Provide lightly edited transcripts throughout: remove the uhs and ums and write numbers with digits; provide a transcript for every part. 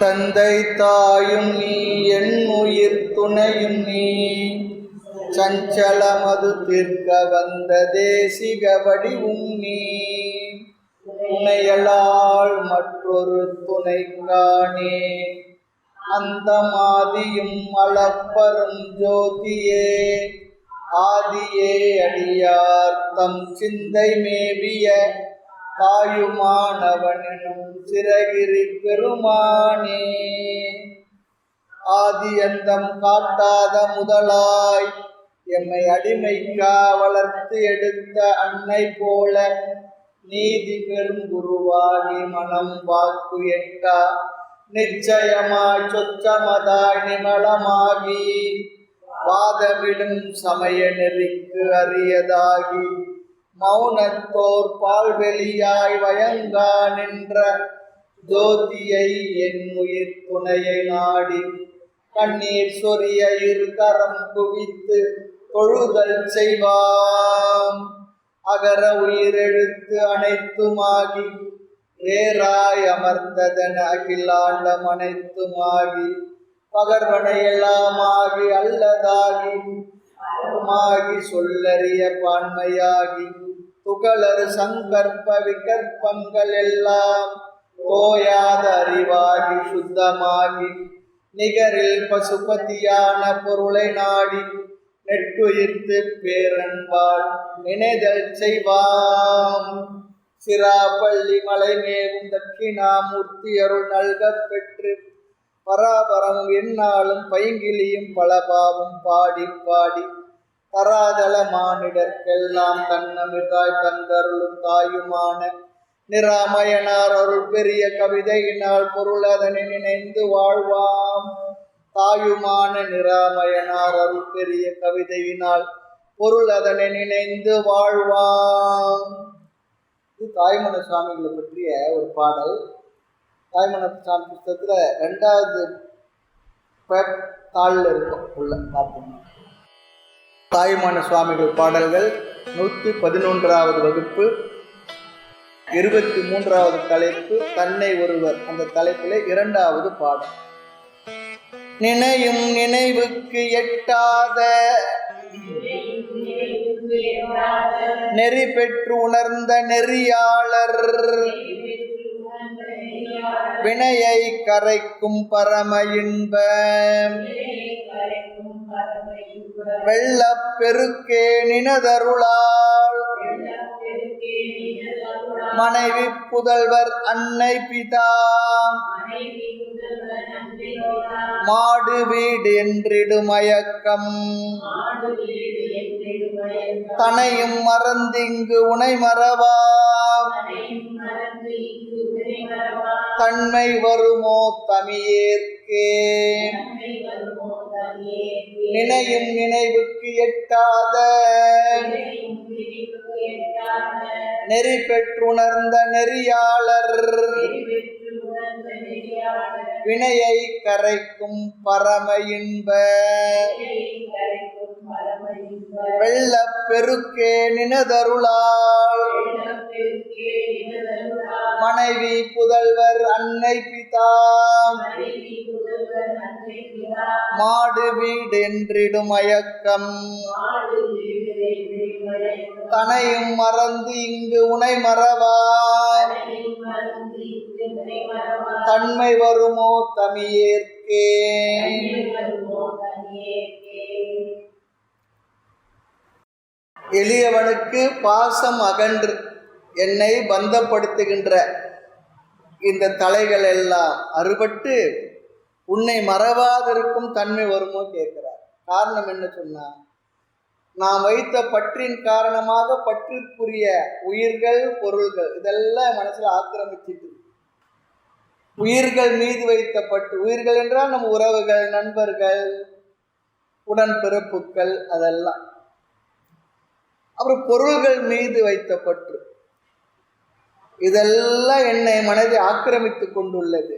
தந்தை தாயும் நீ என் உயிர் துணையும் நீ சஞ்சலமது தீர்க்க வந்த தேசிக வடிவும் நீ துணையலால் மற்றொரு துணை காணே அந்த மாதியும் அளப்பரும் ஜோதியே ஆதியே அடியார் தம் சிந்தை மேவிய தாயுமானவனும் சிறகிரி பெருமானே ஆதியந்தம் காட்டாத முதலாய் எம்மை அடிமைக்கா வளர்த்து எடுத்த அன்னை போல நீதி பெரும் குருவாகி மனம் வாக்கு எட்டா நிச்சயமாய் சொச்சமதாய் நிமலமாகி வாதமிடும் சமய நெறிக்கு அரியதாகி மௌனத்தோர் பால்வெளியாய் வயங்கா நின்ற ஜோதியை என் உயிர் துணையை நாடி கண்ணீர் சொரிய இருகரம் குவித்து தொழுதல் செய்வாம் அகர உயிரெழுத்து அனைத்துமாகி வேறாய் அமர்ந்ததன அகிலாண்டம் அனைத்துமாகி பகர்வனையெல்லாமாகி அல்லதாகி சொல்லறிய பான்மையாகி துகளறு சங்கற்ப விகற்பங்கள் எல்லாம் தோயாத அறிவாகி சுத்தமாகி நிகரில் பசுபதியான பொருளை நாடி நெட்டுயிர்த்து பேரன்பால் நினைதல் செய்வாம் சிராப்பள்ளி மலை மேவும் தட்சிணாமூர்த்தி அருள் நல்க பெற்று பராபரமும் எந்நாளும் பைங்கிலியும் பலபாவும் பாடி பாடி தராதள மானிடர்க்கெல்லாம் தன்னமிர்தாய் தந்தருளும் தாயுமான நிராமயனார் அருள் பெரிய கவிதையினால் பொருள் அதனை நினைந்து வாழ்வாம் தாயுமான நிராமயனார் அருள் பெரிய கவிதையினால் பொருள் அதனை நினைந்து வாழ்வாம். இது தாய்மன சுவாமிகளை பற்றிய ஒரு பாடல். தாய்மன சாமி புத்தகத்தில் 2வது தாளில் இருக்கும் உள்ள பார்த்தோம்னா தாய்மான சுவாமிகள் பாடல்கள் 111வது வகுப்பு 23வது தலைப்பு தன்னை ஒருவர். அந்த தலைப்பில் 2வது பாடல். நினையும் நினைவுக்கு எட்டாத நெறி பெற்று உணர்ந்த நெறியாளர் வினையை கரைக்கும் பரம இன்ப வெள்ளப் பெருக்கே நினதருளால் மனைவி புதல்வர் அன்னை பிதா மாடு வீடு என்றிடு மயக்கம் தனையும் மறந்திங்கு உனை மறவா தன்மை வருமோ தமியேற்கே நினையும் நினைவுக்கு எட்டாத நெறி பெற்றுணர்ந்த நெறியாளர் வினையை கரைக்கும் பரம இன்ப வெள்ளப் பெருக்கே நினதருளால் மனைவி புதல்வர் அன்னை பிதா மாடு வீடு என்றிடும் மயக்கம் தனையும் மறந்து இங்கு உனை மறவா தன்மை வருமோ தமியேற்கே. எளியவனுக்கு பாசம் அகன்று என்னை பந்தப்படுத்துகின்ற இந்த தலைகள் எல்லாம் அறுபட்டு உன்னை மறவாதிருக்கும் தன்மை வருமோ கேட்கிறார். காரணம் என்ன சொன்னா, நாம் வைத்த பற்றின் காரணமாக பற்றிற்குரிய உயிர்கள் பொருள்கள் இதெல்லாம் மனசுல ஆக்கிரமிச்சிட்டு உயிர்கள் மீது வைத்த பற்று, உயிர்கள் என்றால் நம்ம உறவுகள், நண்பர்கள், உடன்பிறப்புகள், அதெல்லாம். அப்புறம் பொருள்கள் மீது வைத்த பற்று, இதெல்லாம் என்னை மனதை ஆக்கிரமித்து கொண்டுள்ளது.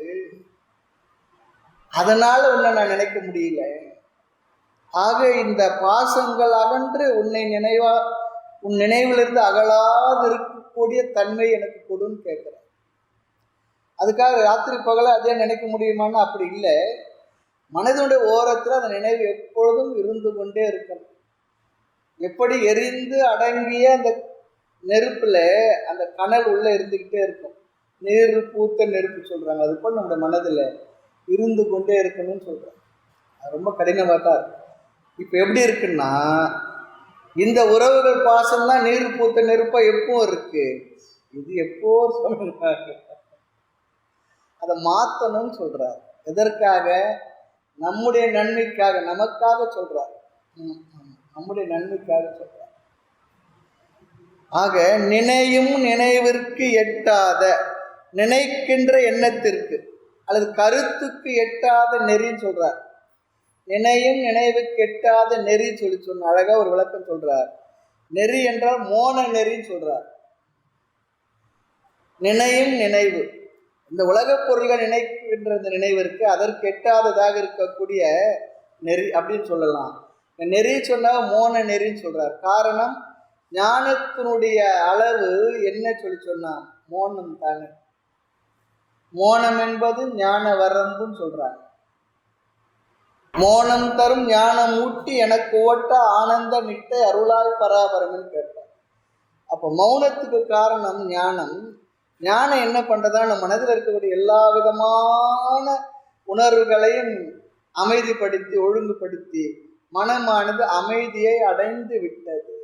அதனால உன்னை நான் நினைக்க முடியல. ஆக இந்த பாசங்கள் அகன்று உன்னை உன் நினைவிலிருந்து அகலாது இருக்கக்கூடிய தன்மை எனக்கு கொடுன்னு கேட்கிறேன். அது அதுக்காக ராத்திரி பகல அதே நினைக்க முடியுமான்னு அப்படி இல்லை. மனதினுடைய ஓரத்தில் அந்த நினைவு எப்பொழுதும் இருந்து கொண்டே இருக்கணும். எப்படி எரிந்து அடங்கிய அந்த நெருப்புல அந்த கனல் உள்ள இருந்துக்கிட்டே இருக்கும். நீர் பூத்த நெருப்பு சொல்றாங்க. அது போல் நம்முடைய மனதில் இருந்து கொண்டே இருக்கணும்னு சொல்றாங்க. அது ரொம்ப கடினமாக தான் இருக்கும். இப்போ எப்படி இருக்குன்னா, இந்த உறவுகள் பாசம்தான் நீர் பூத்த நெருப்பா எப்பவும் இருக்கு. இது எப்போ அதை மாற்றணும்னு சொல்றாரு. எதற்காக? நம்முடைய நன்மைக்காக, நமக்காக சொல்றார். நம்முடைய நன்மைக்காக சொல்றார். ஆக நினையும் நினைவிற்கு எட்டாத, நினைக்கின்ற எண்ணத்திற்கு அல்லது கருத்துக்கு எட்டாத நெறின்னு சொல்றார். நினையும் நினைவுக்கு எட்டாத நெறி சொன்ன அழகா ஒரு விளக்கம் சொல்றார். நெறி என்றால் மோன நெறின்னு சொல்றார். நினையும் நினைவு, இந்த உலகப் பொருள்கள் நினைக்கின்ற இந்த நினைவிற்கு அதற்கு எட்டாததாக இருக்கக்கூடிய நெறி அப்படின்னு சொல்லலாம். நெறி சொன்னா மோன நெறின்னு சொல்றார். காரணம், ஞானத்தினுடைய அளவு என்ன சொன்னா மோனம் தானே. மோனம் என்பது ஞான வரம்புன்னு சொல்றாங்க. மோனம் தரும் ஞானம் ஊட்டி எனக்கு ஓட்ட ஆனந்த நிட்டை அருளாய் பராபரம்னு கேட்டார். அப்போ மௌனத்துக்கு காரணம் ஞானம். ஞானம் என்ன பண்றதா, நம்ம மனதில் இருக்கக்கூடிய எல்லா விதமான உணர்வுகளையும் அமைதிப்படுத்தி ஒழுங்குபடுத்தி மனமானது அமைதியை அடைந்து விட்டது.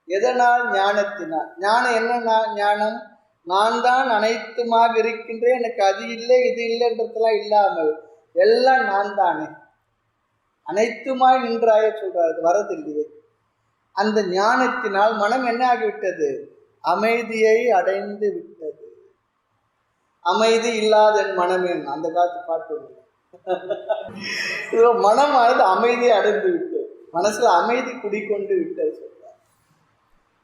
எதனால்? ஞானத்தினால். ஞானம் என்ன ஞானம்? நான் தான் அனைத்துமாக இருக்கின்றேன், எனக்கு அது இல்லை இது இல்லைன்றதுலாம் இல்லாமல் எல்லாம் நான் தானே, அனைத்துமாய் நின்றாய சொல்றாரு. வரதில்லையே. அந்த ஞானத்தினால் மனம் என்ன ஆகிவிட்டது? அமைதியை அடைந்து விட்டது. அமைதி இல்லாத என் மனமே, அந்த காலத்து பாட்டு மனமானது அமைதியை அடைந்து விட்டது. மனசுல அமைதி குடிக்கொண்டு விட்டது சொல்றார்.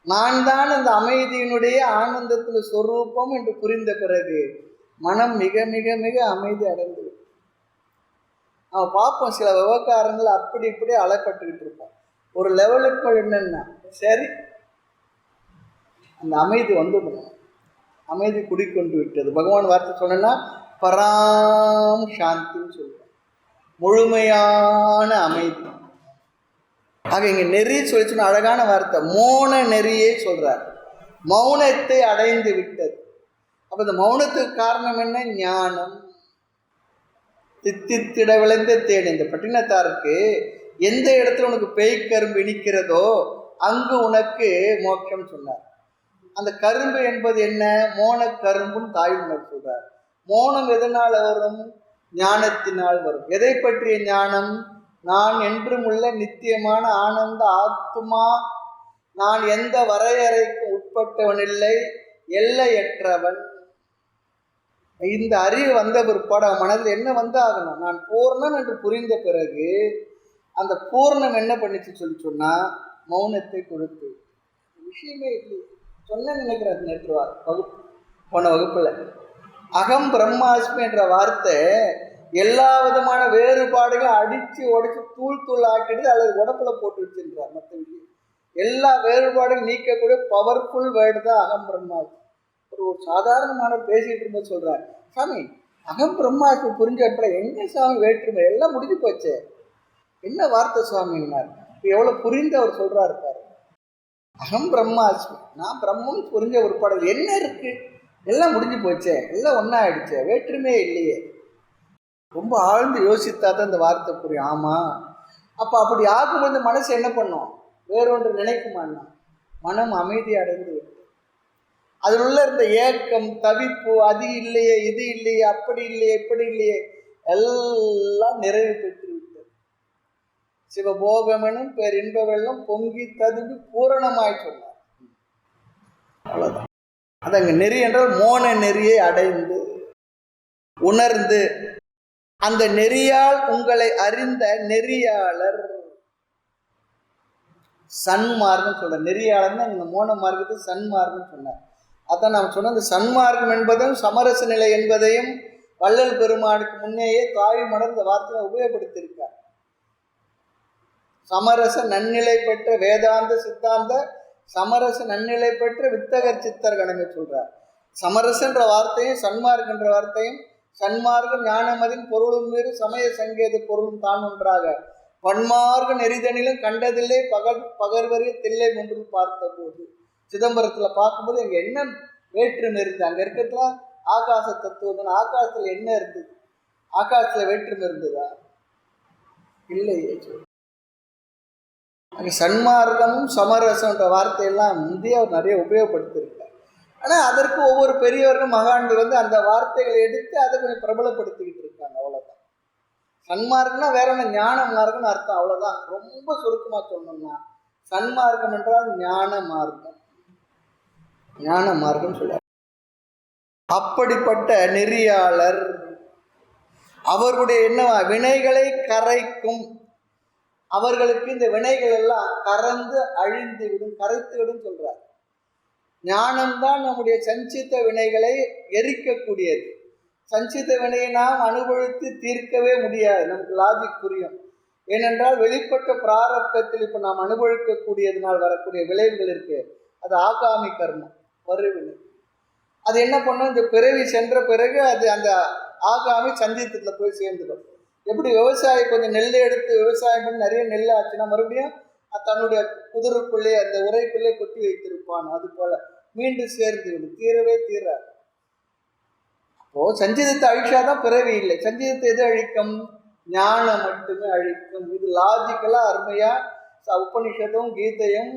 நான் தான் அந்த அமைதியினுடைய ஆனந்தத்தில் சொரூபம் என்று புரிந்த பிறகு மனம் மிக மிக மிக அமைதி அடைந்து விட்டது. நம்ம பார்ப்போம், சில விவகாரங்கள் அப்படி இப்படி அலைப்பட்டுக்கிட்டு இருப்போம். ஒரு லெவலுக்கு என்னன்னா சரி அந்த அமைதி வந்துடும். அமைதி குடிக்கொண்டு விட்டது. பகவான் வார்த்தை சொன்னா பராம் சாந்தின்னு சொல்லுவார், முழுமையான அமைதி. ஆக இங்க நெறி சொல்லிச்சுன்னா அழகான வார்த்தை, மோன நெறியை சொல்றார். மௌனத்தை அடைந்து விட்டது. அப்ப இந்த மௌனத்துக்கு காரணம் என்ன? ஞானம். தித்தித்திட விளைந்த தேன். இந்த பட்டினத்தாருக்கு எந்த இடத்துல உனக்கு பேய் கரும்பு இனிக்கிறதோ அங்கு உனக்கு மோட்சம் சொன்னார். அந்த கரும்பு என்பது என்ன? மோன கரும்புன்னு தாய்மொழி சொல்றார். மோனம் எதனால் வரும்? ஞானத்தினால் வரும். எதை பற்றிய ஞானம்? நான் என்றும் உள்ள நித்தியமான ஆனந்த ஆத்மா, நான் எந்த வரையறைக்கும் உட்பட்டவன் இல்லை, எல்லையற்றவன். இந்த அறிவு வந்த பிற்பாடு மனதில் என்ன வந்து ஆகணும்? நான் பூர்ணம் என்று புரிந்த பிறகு அந்த பூர்ணம் என்ன பண்ணிச்சு சொன்னா மௌனத்தை கொடுத்து. விஷயமே இல்லை. சொன்ன நினைக்கிறது நேற்று வகுப்பு போன வகுப்புல அகம் பிரம்மாஸ்மி என்ற வார்த்தை எல்லா விதமான வேறுபாடுகளும் அடித்து உடைச்சு தூள் தூள் ஆக்கிடுது அல்லது உடப்புல போட்டு வச்சுன்றார். மற்ற விஷயம் எல்லா வேறுபாடும் நீக்கக்கூடிய பவர்ஃபுல் வேர்டு தான் அகம் பிரம்மாஸ்மி. ஒரு சாதாரணமான பேசிட்டு இருக்கும்போது சொல்றார், சாமி அகம் பிரம்மாஸ்மி புரிஞ்ச இடத்துல எங்க சாமி வேற்றுமை, எல்லாம் முடிஞ்சு போச்சு, என்ன வார்த்தை சுவாமின்னார். எவ்வளவு புரிந்து அவர் சொல்றாரு பாரு. அகம் பிரம்மாஸ்மி, நான் பிரம்மம் புரிஞ்ச ஒரு பாடல் என்ன இருக்கு, எல்லாம் முடிஞ்சு போச்சே, எல்லாம் ஒன்றா ஆயிடுச்சே, வேற்றுமையே இல்லையே. ரொம்ப ஆழ்ந்து யோசித்தா தான் இந்த வார்த்தை புரியும். ஆமாம். அப்போ அப்படி ஆகும்போது மனசு என்ன பண்ணும்? வேறொன்று நினைக்குமான்னா மனம் அமைதி அடைந்து விட்டு அதில் உள்ள இருந்த ஏக்கம் தவிப்பு, அது இல்லையே இது இல்லையே அப்படி இல்லையே இப்படி இல்லையே எல்லாம் நிறைவு பெற்று விட்டது. சிவபோகமெனும் பேரின்ப வெள்ளம் பொங்கி ததும்பி பூரணமாய் சொன்னார். அவ்வளோதான். அது அங்கே நெறி என்றால் மோன நெறியை அடைந்து உணர்ந்து அந்த நெறியால் உங்களை அறிந்த நெறியாளர் சன்மார்க்கம் சொல்ற. நெறியாளர் தான் இந்த மோன மார்க்கத்துக்கு சன்மார்க்கம் சொன்னார். அதான் நாம் சொன்ன இந்த சன்மார்க்கம் என்பதும் சமரச நிலை என்பதையும் வள்ளல் பெருமானுக்கு முன்னேயே தாய் மலர் இந்த வார்த்தையை உபயோகப்படுத்தியிருக்கார். சமரச நன்னிலை பெற்ற வேதாந்த சித்தாந்த சமரச நன்னிலை பெற்ற வித்தகர் சித்தர் கணக்கு சொல்றார். சமரசன்ற வார்த்தையும் சன்மார்க்கன்ற வார்த்தையும், சன்மார்க்க ஞானமதின் பொருளும் வேறு சமய சங்கேத பொருளும் தான் ஒன்றாக பன்மார்க்க நெறிதனிலும் கண்டதில்லை பகர்வரிய தில்லை ஒன்று பார்த்த போது. சிதம்பரத்தில் பார்க்கும்போது அங்கே என்ன வேற்றுமை இருந்தது? அங்கே இருக்கிறதுல ஆகாச தத்துவம், ஆகாசத்தில் என்ன இருந்தது? ஆகாசத்தில் வேற்றுமை இருந்ததா? இல்லையே. அங்கே சன்மார்க்கமும் சமரசம்ன்ற வார்த்தையெல்லாம் முந்தைய அவர் நிறைய உபயோகப்படுத்தியிருக்கார். ஆனால் அதற்கு ஒவ்வொரு பெரியவர்களும் மகான்கள் அந்த வார்த்தைகளை எடுத்து அதை கொஞ்சம் பிரபலப்படுத்திக்கிட்டு இருக்காங்க. அவ்வளோதான். சன்மார்க்கம்னா வேற ஒன்று, ஞான மார்க்கம்னு அர்த்தம். அவ்வளோதான். ரொம்ப சுருக்கமாக சொன்னோம்னா சன்மார்க்கம் என்றால் ஞான மார்க்கம். ஞான மார்க்கம் சொல்ல அப்படிப்பட்ட நெறியாளர் அவர்களுடைய என்னவா வினைகளை கரைக்கும். அவர்களுக்கு இந்த வினைகள் எல்லாம் கறந்து அழிந்து விடும், கரைத்து விடும் சொல்றார். ஞானம்தான் நம்முடைய சஞ்சித்த வினைகளை எரிக்கக்கூடியது. சஞ்சித்த வினையை நாம் அனுபவித்து தீர்க்கவே முடியாது. நமக்கு லாஜிக் புரியும். ஏனென்றால் வெளிப்பட்ட பிராரப்தத்தில் இப்போ நாம் அனுபவிக்கக்கூடியதுனால் வரக்கூடிய விளைவுகள் இருக்கு. அது ஆகாமி கர்மம், வருவினை. அது என்ன பண்ணும்? இந்த பிறவி சென்ற பிறகு அது அந்த ஆகாமி சஞ்சித்தத்தில் போய் சேர்ந்துடும். எப்படி விவசாயி கொஞ்சம் நெல் எடுத்து விவசாயம் பண்ணி நிறைய நெல் ஆச்சுன்னா மறுபடியும் தன்னுடைய குதிரைக்குள்ளே அந்த உரைக்குள்ளே கொட்டி வைத்திருப்பான். அது போல மீண்டும் சேர்ந்து விடும், தீரவே தீராது. அப்போ சஞ்சிதத்தை அழிச்சாதான் பிறவி இல்லை. சஞ்சிதத்தை எது அழிக்கும்? ஞானம் மட்டுமே அழிக்கும். இது லாஜிக்கலா அருமையா உபனிஷத்தும் கீதையும்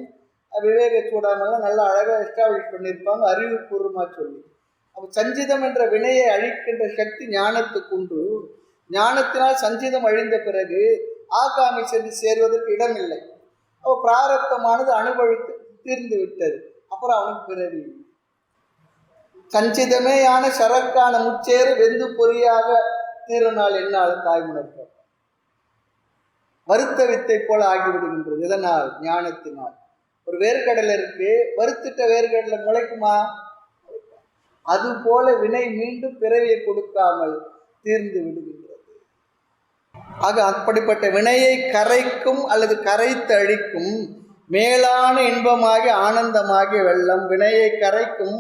விவேக சூடாமெல்லாம் நல்லா அழகாக எஸ்டாப்ளிஷ் பண்ணியிருப்பாங்க, அறிவுபூர்வமாக சொல்லி. அப்போ சஞ்சிதம் என்ற வினையை அழிக்கின்ற சக்தி ஞானத்துக்கு உண்டு. ஞானத்தினால் சஞ்சிதம் அழிந்த பிறகு ஆகாமி சென்று சேர்வதற்கு இடமில்லை. அப்போ பிராரப்தமானது அனுபவித்து தீர்ந்து விட்டது. அப்புறம் அவனுக்கு பிறவி. சஞ்சிதமேயான சரக்கான முச்சேறு வெந்து பொறியாக தீரனால் என்னாலும் தாய்மணக்க வருத்த வித்தை போல ஆகிவிடுகின்றது. இதனால் ஞானத்தினால். ஒரு வேர்க்கடலை இருக்கு, வறுத்துட்ட வேர்க்கடலை முளைக்குமா? அது போல வினை மீண்டும் பிறவியை கொடுக்காமல் தீர்ந்து விடுகின்றது. ஆக அப்படிப்பட்ட வினையை கரைக்கும் அல்லது கரைத்து அழிக்கும் மேலான இன்பமாகி ஆனந்தமாகிய வெள்ளம் வினையை கரைக்கும்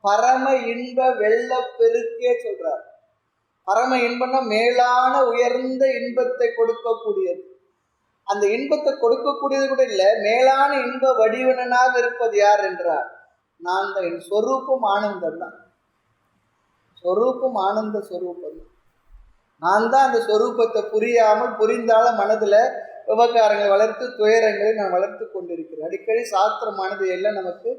பரம இன்ப வெள்ள பெருக்கே சொல்றார். பரம இன்பம்னா மேலான உயர்ந்த இன்பத்தை கொடுக்கக்கூடியது. அந்த இன்பத்தை கொடுக்கக்கூடியது கூட இல்லை, மேலான இன்ப வடிவனாக இருப்பது யார் என்றார்? நான் தான். என் சொரூபம் ஆனந்தம் தான். சொரூபம் ஆனந்த சொரூபம். நான் தான் அந்த சொரூபத்தை புரியாமல் புரிந்தாலும் மனதில் விவகாரங்களை வளர்த்து துயரங்களை நான் வளர்த்து கொண்டிருக்கிறேன். அடிக்கடி சாஸ்திரமானது எல்லாம் நமக்கு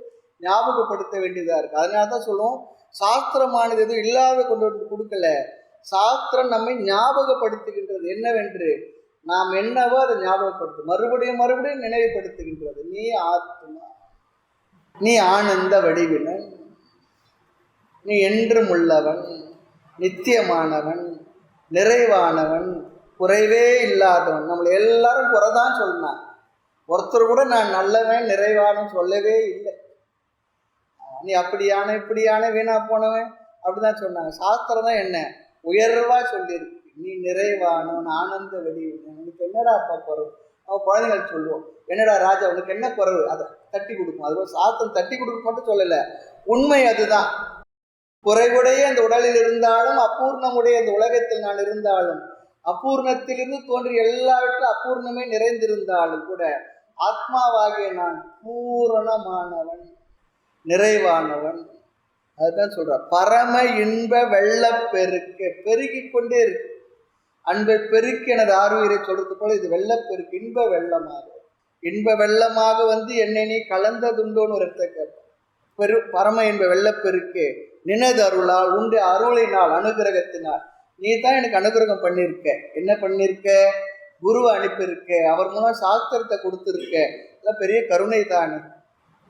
ஞாபகப்படுத்த வேண்டியதாக இருக்குது. அதனால தான் சொல்லுவோம், சாஸ்திரமானது எதுவும் இல்லாத கொண்டு வந்து கொடுக்கல. சாஸ்திரம் நம்மை ஞாபகப்படுத்துகின்றது. என்னவென்று நாம் என்னவோ அதை ஞாபகப்படுத்து, மறுபடியும் மறுபடியும் நினைவுபடுத்துகின்றது. நீ ஆத்மா, நீ ஆனந்த வடிவினன், நீ என்றும் உள்ளவன், நித்தியமானவன், நிறைவானவன், குறைவே இல்லாதவன். நம்மளை எல்லாரும் குறைதான் சொன்னான். ஒருத்தர் கூட நான் நல்லவன் நிறைவானவன் சொல்லவே இல்லை. நீ அப்படியான இப்படியான வீணா போனவன் அப்படிதான் சொன்னாங்க. சாஸ்திரம் தான் என்ன உயர்வா சொல்லியிருக்கு. நீ நிறைவானவன், ஆனந்த வடிவன். உனக்கு என்னடா அப்பா குறவு? அவன் குழந்தைகள் சொல்லுவோம், என்னடா ராஜா உனக்கு என்ன குறவு? அதை தட்டி கொடுக்கும். அதுபோல் சாஸ்திரம் தட்டி கொடுக்க மட்டும் சொல்லலை, உண்மை அதுதான். குறைவுடைய அந்த உடலில் இருந்தாலும், அபூர்ணமுடைய அந்த உலகத்தில் நான் இருந்தாலும், அபூர்ணத்திலிருந்து தோன்றிய எல்லாவற்றும் அபூர்ணமே நிறைந்திருந்தாலும் கூட ஆத்மாவாகிய நான் பூரணமானவன், நிறைவானவன். அதுதான் சொல்ற பரம இன்ப வெள்ள பெருக்கு. பெருகி கொண்டே இருக்கு. அன்பை பெருக்கு எனது ஆர்வீரை சொல்றது போல இது வெள்ளப்பெருக்கு, இன்ப வெள்ளமாக. இன்ப வெள்ளமாக என்னை நீ கலந்ததுண்டோன்னு ஒரு இடத்த கேட்ப. பரம இன்ப வெள்ளப்பெருக்கு நினது அருளால் உண்டு அருளினால் அனுகிரகத்தினால் நீ தான் எனக்கு அனுகிரகம் பண்ணியிருக்க. என்ன பண்ணியிருக்க? குருவை அனுப்பியிருக்க, அவர் மூலம் சாஸ்திரத்தை கொடுத்துருக்க. இதெல்லாம் பெரிய கருணை தானே.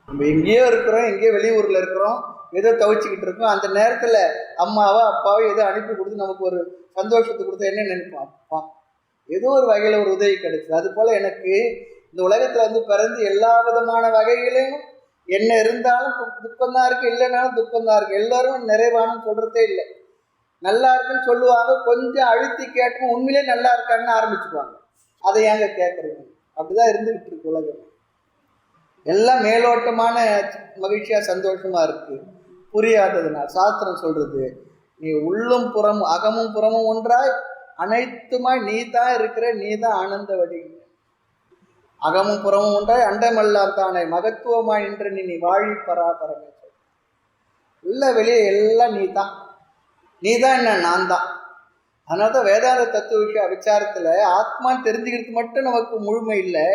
நம்ம எங்கேயோ இருக்கிறோம், எங்கேயோ வெளியூரில் இருக்கிறோம், ஏதோ தவிச்சுக்கிட்டு இருக்கோம். அந்த நேரத்தில் அம்மாவோ அப்பாவோ ஏதோ அனுப்பி கொடுத்து நமக்கு ஒரு சந்தோஷத்தை கொடுத்தா என்ன நினைப்போம்? அப்பா ஏதோ ஒரு வகையில் ஒரு உதவி கிடைக்குது. அது போல் எனக்கு இந்த உலகத்தில் பிறந்து எல்லா விதமான வகைகளையும் என்ன இருந்தாலும் துக்கம்தான் இருக்குது, இல்லைனாலும் துக்கம்தான் இருக்குது. எல்லோரும் நிறைவானு சொல்கிறதே இல்லை. நல்லா இருக்குன்னு சொல்லுவாங்க, கொஞ்சம் அழுத்தி கேட்கும் உண்மையிலே நல்லா இருக்காங்கன்னு ஆரம்பிச்சுக்குவாங்க. அதை ஏங்க கேட்குறீங்க? அப்படிதான் இருந்துகிட்டு இருக்கு உலகம். எல்லாம் மேலோட்டமான மகிழ்ச்சியாக சந்தோஷமாக இருக்குது. புரியாததுனால் சாஸ்திரம் சொல்றது, நீ உள்ளும் புறமும் அகமும் புறமும் ஒன்றாய் அனைத்துமாய் நீ தான் இருக்கிற, நீ தான் ஆனந்த வடி. அகமும் புறமும் ஒன்றாய் அண்டமெல்லாம் தானே மகத்துவமாய் நின்று நீ வாழி பராபரமே. உள்ள வெளியே எல்லாம் நீ தான், நீ தான் என்ன, நான் தான். அதனால தான் வேதாந்த தத்துவ விஷய விசாரத்தில் ஆத்மான்னு தெரிஞ்சுக்கிறது மட்டும் நமக்கு முழுமை இல்லை,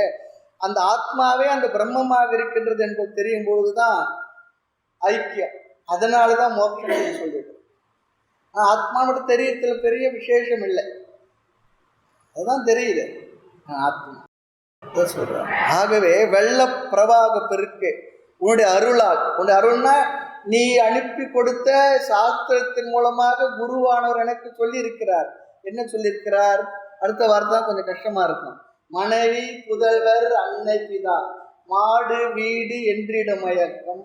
அந்த ஆத்மாவே அந்த பிரம்மமாக இருக்கின்றது என்பது தெரியும் பொழுதுதான் ஐக்கியம். அதனால தான் மோட்சம் சொல்லிடுறோம். ஆத்மா மட்டும் தெரியறதுல பெரிய விசேஷம் இல்லை, அதுதான் தெரியுது ஆத்மா சொல்ற. ஆகவே வெள்ள பிரவாக பெருக்கு உன்னுடைய அருளால், உன்னுடைய அருள்னா நீ அனுப்பி கொடுத்த சாஸ்திரத்தின் மூலமாக குருவானவர் எனக்கு சொல்லி இருக்கிறார். என்ன சொல்லியிருக்கிறார்? அடுத்த வார்த்தை தான் கொஞ்சம் கஷ்டமா இருக்கும். மனைவி புதல்வர் அன்னை பிதா மாடு வீடு என்றிட மயக்கம்.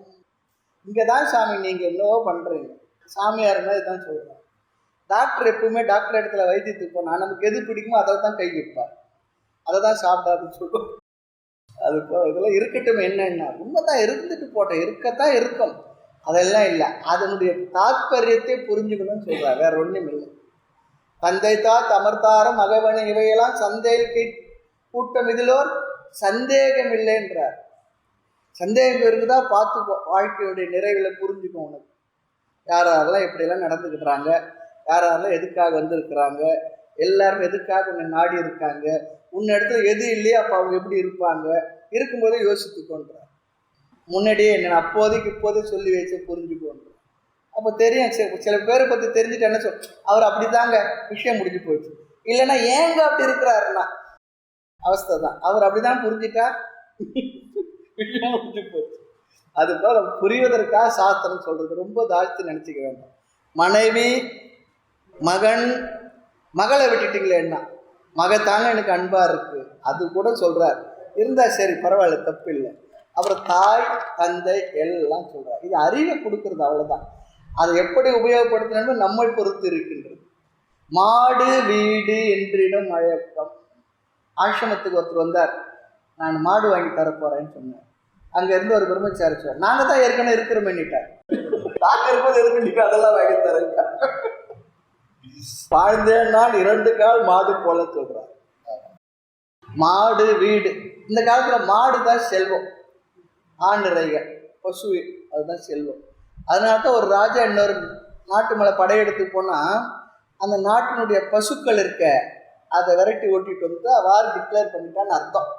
இங்கதான் சாமி நீங்க என்னவோ பண்றீங்க. சாமியாருன்னா இதுதான் சொல்றாங்க. டாக்டர் எப்பவுமே டாக்டர் இடத்துல வைத்தியத்துக்கு போனா நமக்கு எது பிடிக்குமோ அதை தான் கை வைப்பார், அதை தான் சாப்பிடாதுன்னு சொல்லுவோம். அது இதெல்லாம் இருக்கட்டும், என்னன்னா உண்மைதான், இருந்துட்டு போட்டோம், இருக்கத்தான் இருக்கும், அதெல்லாம் இல்லை. அதனுடைய தாற்பயத்தை புரிஞ்சுக்கணும்னு சொல்றார், வேற ஒன்றும் இல்லை. தந்தை தாத் அமர்த்தாரம் அகவனை இவையெல்லாம் சந்தேக கூட்டம் இதிலோர் சந்தேகம் இல்லைன்றார். சந்தேகம் இருக்குதா பார்த்துக்கோ, வாழ்க்கையுடைய நிறைவுகளை புரிஞ்சுக்கும். உனக்கு யாரெல்லாம் எப்படியெல்லாம் நடந்துக்கிட்டுறாங்க, யாரெல்லாம் எதுக்காக வந்திருக்கிறாங்க, எல்லாரும் எதுக்காக உன்னை நாடி இருக்காங்க, உன்ன இடத்துல எது இல்லையோ அப்போ அவங்க எப்படி இருப்பாங்க, இருக்கும்போதே யோசித்துக்கொண்டார். முன்னாடியே என்ன அப்போதைக்கு இப்போதே சொல்லி வச்சு புரிஞ்சுக்கோன்ற. அப்போ தெரியும், சில பேரை பற்றி தெரிஞ்சுட்டு என்ன சொல், அவர் அப்படி தாங்க, விஷயம் முடிஞ்சு போயிடுச்சு. இல்லைன்னா ஏங்க அப்படி இருக்கிறாருன்னா அவஸ்தை தான், அவர் அப்படிதான் புரிஞ்சுட்டா விஷயம் முடிஞ்சு போச்சு. அதுபோல் நம்ம புரிவதற்காக சாஸ்திரம் சொல்றது ரொம்ப தாழ்த்தி நினச்சிக்க வேண்டாம். மனைவி மகன் மகளை விட்டுட்டீங்களே, என்ன மகத்தாங்க எனக்கு அன்பா இருக்கு, அது கூட சொல்றார். இருந்தா சரி பரவாயில்ல, தப்பு இல்லை. அப்புறம் தாய் தந்தை எல்லாம் சொல்றார். இது அறிவை கொடுக்கறது, அவ்வளவுதான். அதை எப்படி உபயோகப்படுத்தணும் நம்மை பொறுத்து இருக்கின்றது. மாடு வீடு என்றிடம் மயக்கம். ஆசிரமத்துக்கு ஒருத்தர் வந்தார், நான் மாடு வாங்கி தரப்போறேன்னு சொன்னேன். அங்க இருந்து ஒரு பிரம்மச்சாரி சொன்னார், நாங்க தான் ஏற்கனவே இருக்கிறோமேன்னுட்டார். நாங்க இருக்கும்போது எதுக்கு நீங்க அதெல்லாம் வாங்கி தரீங்க? வாழ்ந்தேன் நான் 2 கால் மாடு போல சொல்றார். மாடு வீடு, இந்த காலத்துல மாடு தான் செல்வம், ஆண்டிரைகள் பசு அதுதான் செல்வம். அதனால தான் ஒரு ராஜா இன்னொரு நாட்டு மேலே படையெடுத்து போனால் அந்த நாட்டினுடைய பசுக்கள் இருக்க அதை விரட்டி ஓட்டிட்டு வந்து வார் டிக்ளேர் பண்ணிட்டான்னு அர்த்தம்.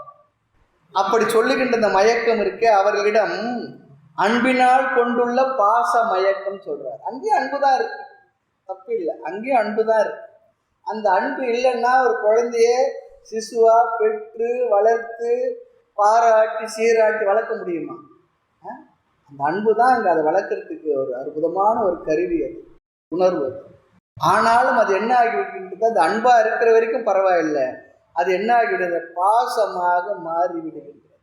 அப்படி சொல்லுகின்ற இந்த மயக்கம் இருக்க அவர்களிடம் அன்பினால் கொண்டுள்ள பாச மயக்கம் சொல்றார். அங்கேயும் அன்பு தான் இருக்கு, தப்பு இல்லை, அங்கேயும் அன்பு தான் இருக்கு. அந்த அன்பு இல்லைன்னா ஒரு குழந்தைய சிசுவா பெற்று வளர்த்து பாராட்டி சீராட்டி வளர்க்க முடியுமா? அந்த அன்பு தான் அங்கே அதை வளர்க்கறதுக்கு ஒரு அற்புதமான ஒரு கருவி, அது உணர்வு. ஆனாலும் அது என்ன ஆகிவிடுகின்றது, அது அன்பா இருக்கிற வரைக்கும் பரவாயில்லை, அது என்ன ஆகிவிடுது, பாசமாக மாறிவிடுகின்றது.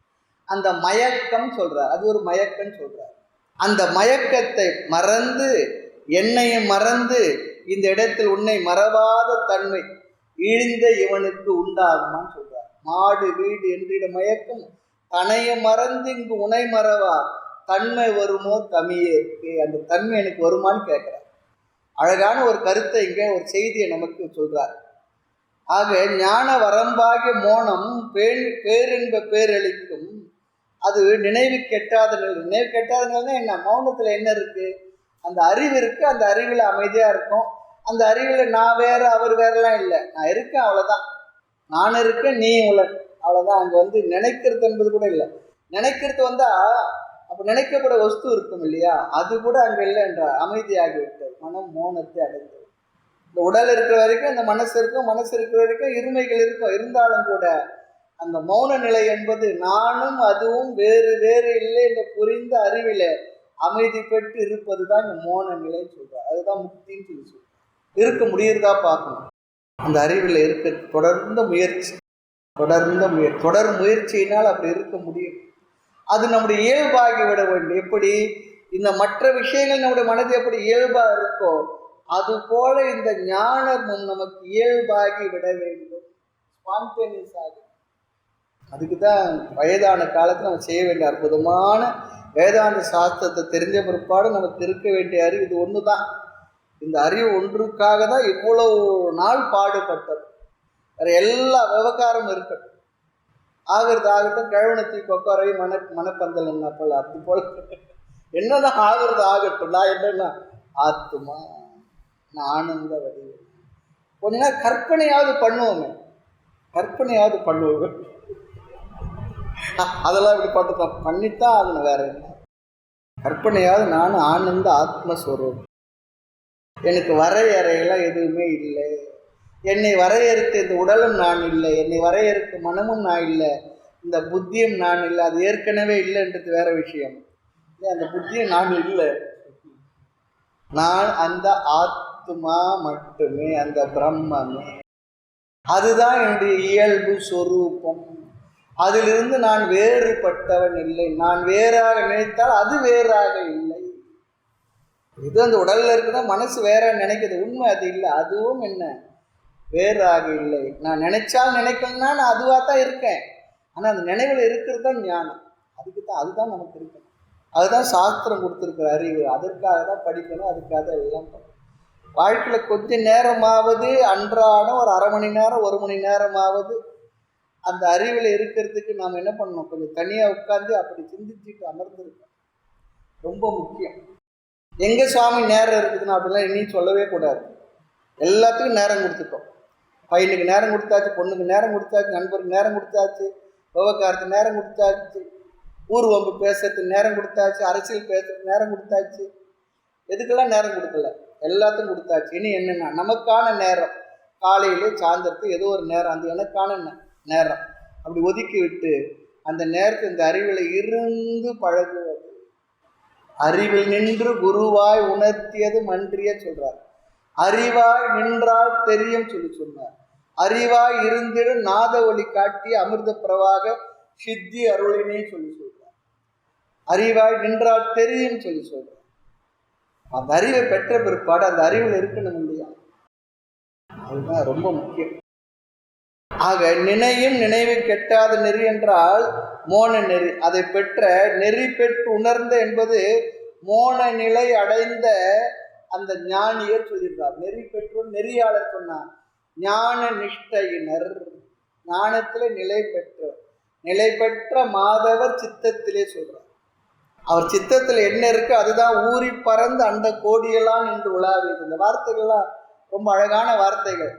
அந்த மயக்கம் சொல்றார், அது ஒரு மயக்கம் சொல்றார். அந்த மயக்கத்தை மறந்து என்னையும் மறந்து இந்த இடத்தில் உன்னை மறவாத தன்மை இழிந்த இவனுக்கு உண்டாகுமான்னு சொல்றார். மாடு வீடு என்றிட மயக்கம் தன்னையும் மறந்து இங்கு உனை மறவா தன்மை வருமோ தமிழே இருக்கு. அந்த தன்மை எனக்கு வருமானு கேட்கிறார். அழகான ஒரு கருத்தை இங்கே ஒரு செய்தியை நமக்கு சொல்றார். ஆக ஞான வரம்பாகிய மோனம் பேரின்ப பேரளிக்கும், அது நினைவு கெட்டாத நிலை. நினைவு கெட்டாத நிலைன்னா என்ன? மௌனத்துல என்ன இருக்கு? அந்த அறிவு இருக்கு, அந்த அறிவில் அமைதியா இருக்கும். அந்த அறிவில் நான் வேற அவர் வேறெல்லாம் இல்லை, நான் இருக்கேன், அவ்வளோதான். நான் இருக்கேன், நீ உலன், அவ்வளோதான். அங்கே வந்து நினைக்கிறது என்பது கூட இல்லை. நினைக்கிறது வந்தா அப்போ நினைக்கக்கூட வஸ்து இருக்கும் இல்லையா, அது கூட அங்கே இல்லை என்றார். அமைதியாகிவிட்டது, மனம் மோனத்தை அடைந்தது. இந்த உடல் இருக்கிற வரைக்கும் இந்த மனசு இருக்கும், மனசு இருக்கிற வரைக்கும் இருமைகள் இருக்கும். இருந்தாலும் கூட அந்த மௌன நிலை என்பது நானும் அதுவும் வேறு வேறு இல்லை என்ற புரிந்த அறிவில அமைதி பெற்று இருப்பது தான் இந்த மோன நிலைன்னு சொல்றார். அதுதான் முக்தின்னு சொல்லி சொல்றார். இருக்க முடியுறதா பார்க்கணும். அந்த அறிவில் இருக்க தொடர்ந்த முயற்சி, தொடர் முயற்சியினால் அப்படி இருக்க முடியும். அது நம்முடைய இயல்பாகி விட வேண்டும். எப்படி இந்த மற்ற விஷயங்கள் நம்முடைய மனது எப்படி இயல்பாக இருக்கோ அது போல இந்த ஞானமும் நமக்கு இயல்பாகி விட வேண்டும், ஸ்பான்டேனியஸ் ஆகும். அதுக்கு தான் வயதான காலத்தில் நம்ம செய்ய வேண்டிய அற்புதமான வேதாந்த சாஸ்திரத்தை தெரிஞ்ச பிற்பாடு நமக்கு இருக்க வேண்டிய அறிவு இது ஒன்று தான். இந்த அறிவு ஒன்றுக்காக தான் இவ்வளவு நாள் பாடுபட்டது. வேற எல்லா விவகாரமும் இருக்கட்டும், ஆகிறது ஆகட்டும், கிழவனத்தி கொக்கரை மனப்பந்தல் என்ன போல அப்படி போல என்னதான் ஆகிறது ஆகட்டும். நான் என்னன்னா ஆத்துமா, நான் ஆனந்த வடிவு. கொஞ்ச நேரம் கற்பனையாவது பண்ணுவோமே, கற்பனையாவது பண்ணுவோமே. அதெல்லாம் இப்படி பார்த்துதான் பண்ணித்தான் ஆகணும், வேற என்ன. கற்பனையாவது நான் ஆனந்த ஆத்மஸ்வரூபம், எனக்கு வரையறையெல்லாம் எதுவுமே இல்லை. என்னை வரையறுக்க இந்த உடலும் நான் இல்லை, என்னை வரையறுக்க மனமும் நான் இல்லை, இந்த புத்தியும் நான் இல்லை. அது ஏற்கனவே இல்லைன்றது வேற விஷயம். அந்த புத்தியும் நான் இல்லை, நான் அந்த ஆத்மா மட்டுமே, அந்த பிரம்மமே. அதுதான் என்னுடைய இயல்பு சொரூபம். அதிலிருந்து நான் வேறுபட்டவன் இல்லை. நான் வேறாக நினைத்தால் அது வேறாக இல்லை. இது அந்த உடல்ல இருக்குதா, மனசு வேற நினைக்கிறது, உண்மை அது இல்லை. அதுவும் என்ன வேறாக இல்லை. நான் நினைச்சால் நினைக்கலன்னா நான் அதுவாக தான் இருக்கேன். ஆனால் அந்த நினைவில் இருக்கிறது தான் ஞானம். அதுக்கு தான், அதுதான் நமக்கு இருக்கணும். அதுதான் சாஸ்திரம் கொடுத்துருக்குற அறிவு. அதற்காக தான் படிக்கணும், அதுக்காக தான் எல்லாம் பண்ணணும். வாழ்க்கையில் கொஞ்ச நேரமாவது, அன்றாடம் ஒரு அரை மணி நேரம் 1 மணி நேரமாவது அந்த அறிவில் இருக்கிறதுக்கு நாம் என்ன பண்ணணும், கொஞ்சம் தனியாக உட்காந்து அப்படி சிந்திச்சுட்டு அமர்ந்துருக்கோம். ரொம்ப முக்கியம். எங்கே சுவாமி நேரம் இருக்குதுன்னா அப்படிலாம் இனி சொல்லவே கூடாது. எல்லாத்துக்கும் நேரம் கொடுத்துட்டோம். பையனுக்கு நேரம் கொடுத்தாச்சு, பொண்ணுக்கு நேரம் கொடுத்தாச்சு, நண்பருக்கு நேரம் கொடுத்தாச்சு, விவகாரத்துக்கு நேரம் கொடுத்தாச்சு, ஊர் வம்பு பேசுறதுக்கு நேரம் கொடுத்தாச்சு, அரசியல் பேசுறதுக்கு நேரம் கொடுத்தாச்சு. எதுக்கெல்லாம் நேரம் கொடுக்கல, எல்லாத்துக்கும் கொடுத்தாச்சு. இனி என்னென்னா நமக்கான நேரம், காலையிலே சாயந்தரத்துக்கு ஏதோ ஒரு நேரம், அது எனக்கான நேரம் அப்படி ஒதுக்கி விட்டு அந்த நேரத்தை இந்த அறிவில் இருந்து பழகுவது. அறிவில் நின்று குருவாய் உணர்த்தியது மன்றிய சொல்றார். அறிவாய் நின்றால் தெரியும் சொல்லி சொன்னார். அறிவாய் இருந்திட நாத ஒளி காட்டி அமிர்த பிரவாக சித்தி அருளினே சொல்லி சொல்றார். அறிவாய் நின்றால் தெரியும் சொல்லி சொல்றார். அந்த அறிவை பெற்ற பிற்பாடு அந்த அறிவில் இருக்கணும் இல்லையா, அதுதான் ரொம்ப முக்கியம். ஆக நினையும் நினைவு கெட்டாத நெறி என்றால் மோன நெறி. அதை பெற்ற நெறி பெற்று உணர்ந்த என்பது மோன நிலை அடைந்த அந்த ஞானியர் சொல்லியிருந்தார். நெறி பெற்று நெறியாளர் சொன்னார். ஞான நிஷ்டையினர், ஞானத்திலே நிலை பெற்ற மாதவர் சித்தத்திலே சொல்றார். அவர் சித்தத்தில் என்ன இருக்கு அதுதான் ஊறி பறந்து அந்த கோடியெல்லாம் நின்று உலாவியது. இந்த வார்த்தைகள்லாம் ரொம்ப அழகான வார்த்தைகள்.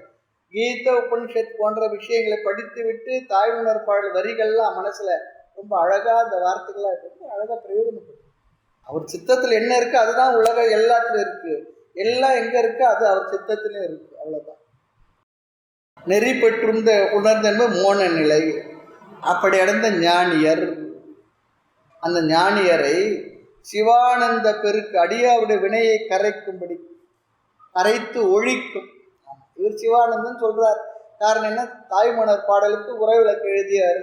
கீத உபனிஷத் போன்ற விஷயங்களை படித்து விட்டு தாய்மலர் பாடல் வரிகள்லாம் மனசுல ரொம்ப அழகா அந்த வார்த்தைகள்லாம் ரொம்ப அழகா பிரயோஜனப்படும். அவர் சித்தத்தில் என்ன இருக்கு அதுதான் உலகம் எல்லாத்துலையும் இருக்கு. எல்லாம் எங்க இருக்கு அது அவர் சித்தத்திலும் இருக்கு. அவ்வளவுதான். நெறி பெற்றிருந்த உணர்ந்த என்பது மோன நிலை. அப்படி அடைந்த ஞானியர், அந்த ஞானியரை சிவானந்த பெருக்கு அடியாவுடைய வினையை கரைக்கும்படி கரைத்து ஒழிக்கும். இவர் சிவானந்தன் சொல்றார். காரணம் என்ன, தாய்மலர் பாடலுக்கு உரைவிளக்கு எழுதியார்.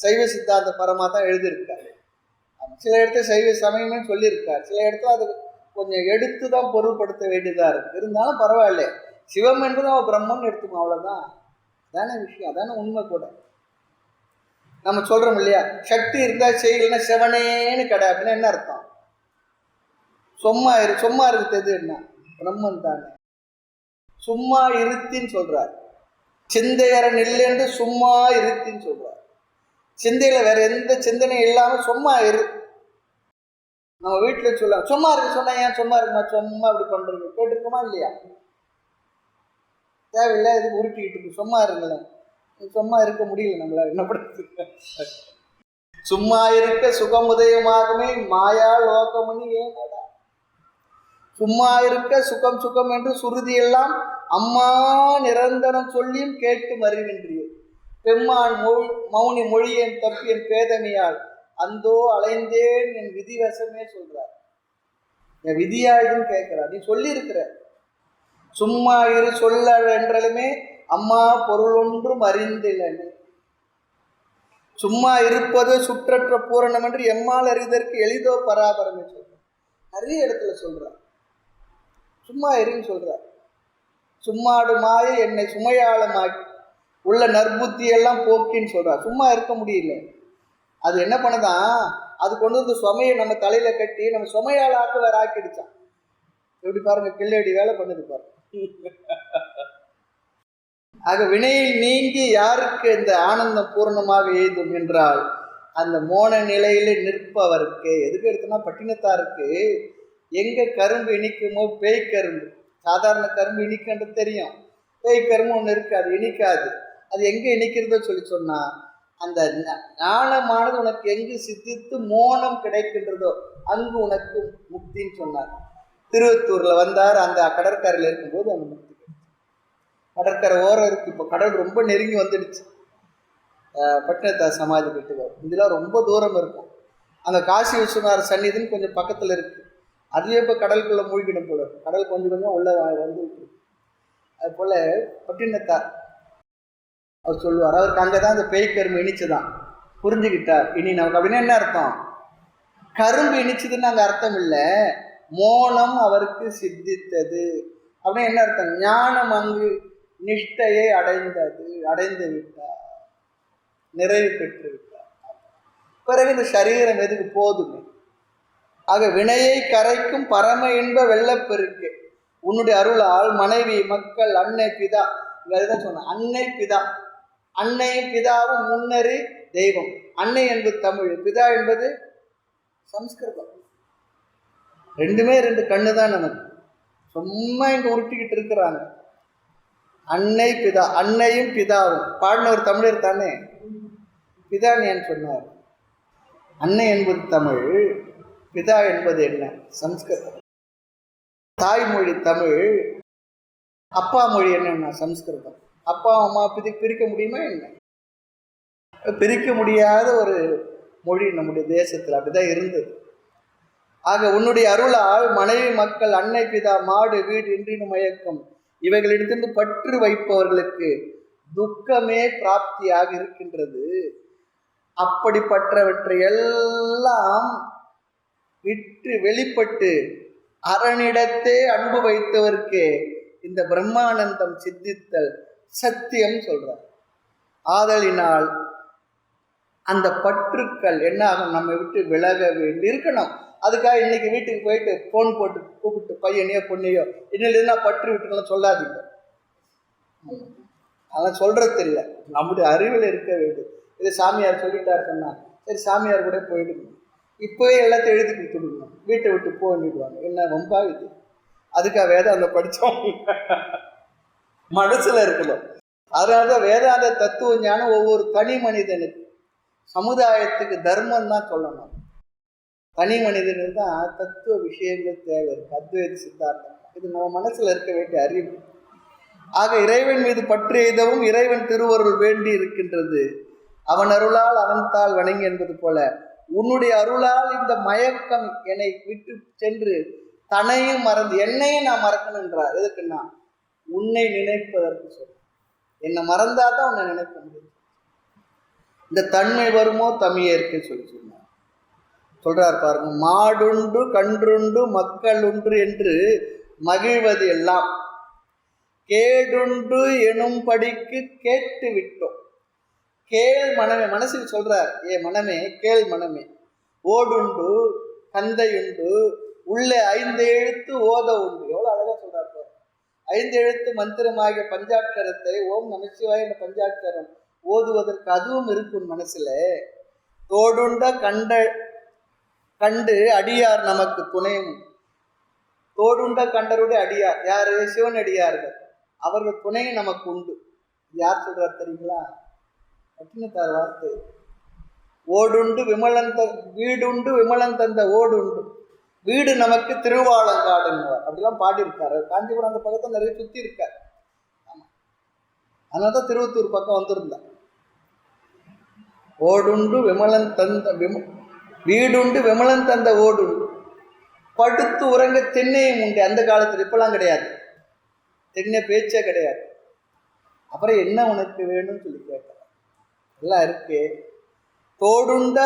சைவ சித்தாந்த பரமாத்மா எழுதியிருக்கார். சில இடத்துல சைவ சமயமே சொல்லியிருக்கார். சில இடத்துல அது கொஞ்சம் எடுத்து தான் பொருள்படுத்த வேண்டியதாக இருக்கு. இருந்தாலும் பரவாயில்ல, சிவம் என்பது அவன் பிரம்மன் எடுத்துக்கும், அவ்வளோதான். அதான விஷயம், அதான உண்மை கூட. நம்ம சொல்றோம் இல்லையா, சக்தி இருந்தால் செய்யலைன்னா சிவனேன்னு கடை அப்படின்னா என்ன அர்த்தம்? சும்மா இருக்கிறது என்ன, பிரம்மன் தானே. சும்மா இருத்தின்னு சொல்றார். சிந்தையறன் இல்லைன்னு சும்மா இருத்தின்னு சொல்றார். சிந்தையில வேற எந்த சிந்தனையும் இல்லாம சும்மா இரு. நம்ம வீட்டுல சொல்ல சும்மா இருக்கு சொன்னா ஏன் சும்மா இருக்குமா, சும்மா இப்படி பண்றது கேட்டுருக்குமா இல்லையா? தேவையில்லை, இதுக்கு உருட்டிக்கிட்டு இருக்கு, சும்மா இருங்களேன். சும்மா இருக்க முடியல நம்மளால, என்ன பண்றது? சும்மா இருக்க சுகமுதயமாகவே மாயா லோகமணி ஏனடா. சும்மா இருக்க சுகம் சுகம் என்று சுருதி எல்லாம் அம்மா நிரந்தரம் சொல்லியும் கேட்டு மறிவின்றிய பெம்மான் மௌனி மொழியன் தப்பியன் பேதமையால் அந்தோ அலைந்தேன் என் விதிவசமே சொல்றார். என் விதியா இதுன்னு கேட்கிறார். நீ சொல்லி இருக்கிற சும்மா இரு சொல்ல என்றாலுமே அம்மா பொருள் ஒன்றும் அறிந்தில்லனே. சும்மா இருப்பது சுற்றற்ற பூரணம் என்று எம்மால் அறிதற்கு எளிதோ பராபரமே சொல்றார். நிறைய இடத்துல சொல்றார் சும்மா இருன்னு சொல்றார். சும்மாடு மாய என்னை சுமையாளமாக்கி உள்ள நற்புத்தி எல்லாம் போக்கின்னு சொல்றார். சும்மா இருக்க முடியல. அது என்ன பண்ணுதான், அது கொண்டு வந்து சுமையை நம்ம தலையில கட்டி நம்ம சுமையால் ஆக்க வேற ஆக்கிடுச்சான். எப்படி பாருங்க, கில்லடி வேலை பண்ணுது பாருங்க. ஆக வினையில் நீங்கி யாருக்கு இந்த ஆனந்தம் பூர்ணமாக எய்தும் என்றால் அந்த மோன நிலையில நிற்பவருக்கு. எதுக்கு எடுத்தோம்னா பட்டினத்தாருக்கு எங்க கரும்பு இனிக்குமோ, பேய் கரும்பு, சாதாரண கரும்பு இனிக்குன்றது தெரியும், பேய் கரும்பு ஒன்று இருக்கு, அது இனிக்காது. அது எங்க இனிக்கிறதோ சொன்னா அந்த ஞானமானது உனக்கு எங்கு சித்தித்து மோனம் கிடைக்கின்றதோ அங்கு உனக்கு முக்தின்னு சொன்னார். திருவத்தூர்ல வந்தார், அந்த கடற்கரையில் இருக்கும்போது அந்த முக்தி. கடற்கரை ஓரம் இருக்கு, இப்போ கடல் ரொம்ப நெருங்கி வந்துடுச்சு. பட்டினத்தார் சமாதி கிட்ட இதெல்லாம் ரொம்ப தூரம் இருக்கும். அங்கே காசி விஸ்வநாதர் சன்னிதின்னு கொஞ்சம் பக்கத்தில் இருக்கு. அதுவே இப்போ கடலுக்குள்ள மூழ்கிடும் போல, கடல் கொஞ்சம் கொஞ்சம் உள்ள வந்து விட்டுருக்கு. அது போல பட்டினத்தார் அவர் சொல்லுவார், அவருக்கு அங்கே தான் அந்த பேய் கரும்பு இனிச்சுதான் புரிஞ்சுக்கிட்டார். இனி நமக்கு அப்படின்னா என்ன அர்த்தம்? கரும்பு இனிச்சதுன்னு அங்கே அர்த்தம் இல்லை, மோனம் அவருக்கு சித்தித்தது அப்படின்னா என்ன அர்த்தம்? ஞானம் அங்கு நிஷ்டையை அடைந்து விட்டார், நிறைவு பெற்று விட்டார். பிறகு இந்த சரீரம் எதுக்கு போதுமே. ஆக வினையை கரைக்கும் பரம இன்ப வெள்ளப்பெருக்கு உன்னுடைய அருளால் மனைவி, மக்கள், அன்னை, பிதா. அதுதான் சொன்ன அன்னை பிதா. அன்னையும் பிதாவும் முன்னறி தெய்வம். அன்னை என்பது தமிழ், பிதா என்பது சம்ஸ்கிருதம். ரெண்டுமே ரெண்டு கண்ணு தான் நமக்கு. சும்மா இங்க உருட்டிக்கிட்டு இருக்கிறாங்க. அன்னை பிதா, அன்னையும் பிதாவும். பாடினவர் தமிழர் தானே, பிதான் ஏன் சொன்னார்? அன்னை என்பது தமிழ், பிதா என்பது என்ன? சம்ஸ்கிருதம். தாய்மொழி தமிழ், அப்பா மொழி என்னன்னா சம்ஸ்கிருதம். அப்பா அம்மா பிரிக்க முடியுமா என்ன? பிரிக்க முடியாத ஒரு மொழி நம்முடைய தேசத்தில் அப்படிதான் இருந்தது. ஆக உன்னுடைய அருளால் மனைவி, மக்கள், அன்னை, பிதா, மாடு, வீடு, இன்றின மயக்கம் இவைகளிடத்திலிருந்து பற்று வைப்பவர்களுக்கு துக்கமே பிராப்தியாக இருக்கின்றது. அப்படிப்பட்டவற்றை எல்லாம் விட்டு வெளிப்பட்டு அரணிடத்தே அன்பு வைத்தவர்க்கே இந்த பிரம்மானந்தம் சித்தித்தல் சத்தியம் சொல்றார். ஆதலினால் அந்த பற்றுக்கள் என்ன ஆகும்? நம்ம விட்டு விலக வேண்டி இருக்கணும். அதுக்காக இன்னைக்கு வீட்டுக்கு போயிட்டு போன் போட்டு கூப்பிட்டு பையனையோ பொண்ணையோ இன்னிலிருந்து நான் பற்று விட்டுக்கலாம் சொல்லாதீங்க. அதெல்லாம் சொல்றது இல்லை, நம்முடைய அறிவில் இருக்க வேண்டும். இது சாமியார் சொல்லிட்டார் சொன்னா சரி சாமியார் கூட போயிடுங்க, இப்போவே எல்லாத்தையும் எழுதி கொடுத்துடுங்க, வீட்டை விட்டு போயிடுவாங்க. என்ன ரொம்ப இது? அதுக்காக வேதாந்த படித்தவங்க மனசுல இருக்கணும். அதனாலதான் வேதாந்த தத்துவ ஞானம் ஒவ்வொரு தனி மனிதனுக்கு, சமுதாயத்துக்கு தர்மம் தான் சொல்லணும். தனி மனிதனுக்கு தான் தத்துவ விஷயங்கள் தேவை இருக்கு. அத்வைத சித்தாந்தம் இது நம்ம மனசுல இருக்க வேண்டிய அறிவு. ஆக இறைவன் மீது பற்று எய்தவும் இறைவன் திருவருள் வேண்டி இருக்கின்றது. அவன் அருளால் அவன்தால் வணங்கி என்பது போல உன்னுடைய அருளால் இந்த மயக்கம் என்னை விட்டு சென்று தன்னையும் மறந்து என்னையும் நான் மறக்கணும் என்றார். எதுக்குன்னா உன்னை நினைப்பதற்கு சொல்ல. என்னை மறந்தாதான் உன்னை நினைக்க முடியும். இந்த தன்மை வருமோ தமிழேற்கு சொல்லி சொன்னார். சொல்றார் பாருங்க, மாடுண்டு கன்றுண்டு மக்கள் உண்டு என்று மகிழ்வது எல்லாம் கேடுண்டு எனும் படிக்கு கேட்டு விட்டோம். கேள் மனமே, மனசுக்கு சொல்றார், ஏ மனமே கேள் மனமே, ஓடுண்டு கந்தையுண்டு உள்ளே 5 எழுத்து ஓத உண்டு. எவ்வளவு அழகா சொல்றார் பாரு. 5 எழுத்து மந்திரமாகிய பஞ்சாட்சரத்தை ஓம் நமசிவாய என்ற பஞ்சாட்சரம் ஓதுவதற்கு அதுவும் இருக்கும் மனசுல. தோடுண்ட கண்டு அடியார் நமக்கு துணையும். தோடுண்ட கண்டருடைய அடியார் யாரு? சிவனடியார்கள். அவர்கள் துணையும் நமக்கு உண்டு. யார் சொல்றார் தெரியுங்களா? பட்டினத்தார் வார்த்தை. ஓடுண்டு விமலன் வீடுண்டு விமலன் தந்த ஓடுண்டு. வீடு நமக்கு திருவாலங்காடுன்னுவார். அப்படிலாம் பாடியிருக்காரு. காஞ்சிபுரம் அந்த பக்கத்தை நிறைய சுற்றி இருக்கார். அதனால்தான் திருவத்தூர் பக்கம் வந்திருந்தார். ஓடுண்டு விமலன் தந்த வீடுண்டு விமலன் தந்த ஓடுண்டு. படுத்து உறங்க தென்னையும் உண்டு. அந்த காலத்தில் இப்பெல்லாம் கிடையாது, தென்னை பேச்சே கிடையாது. அப்புறம் என்ன உனக்கு வேணும்னு சொல்லி கேட்கிறார். எல்லாம் இருக்கு. தோடுண்ட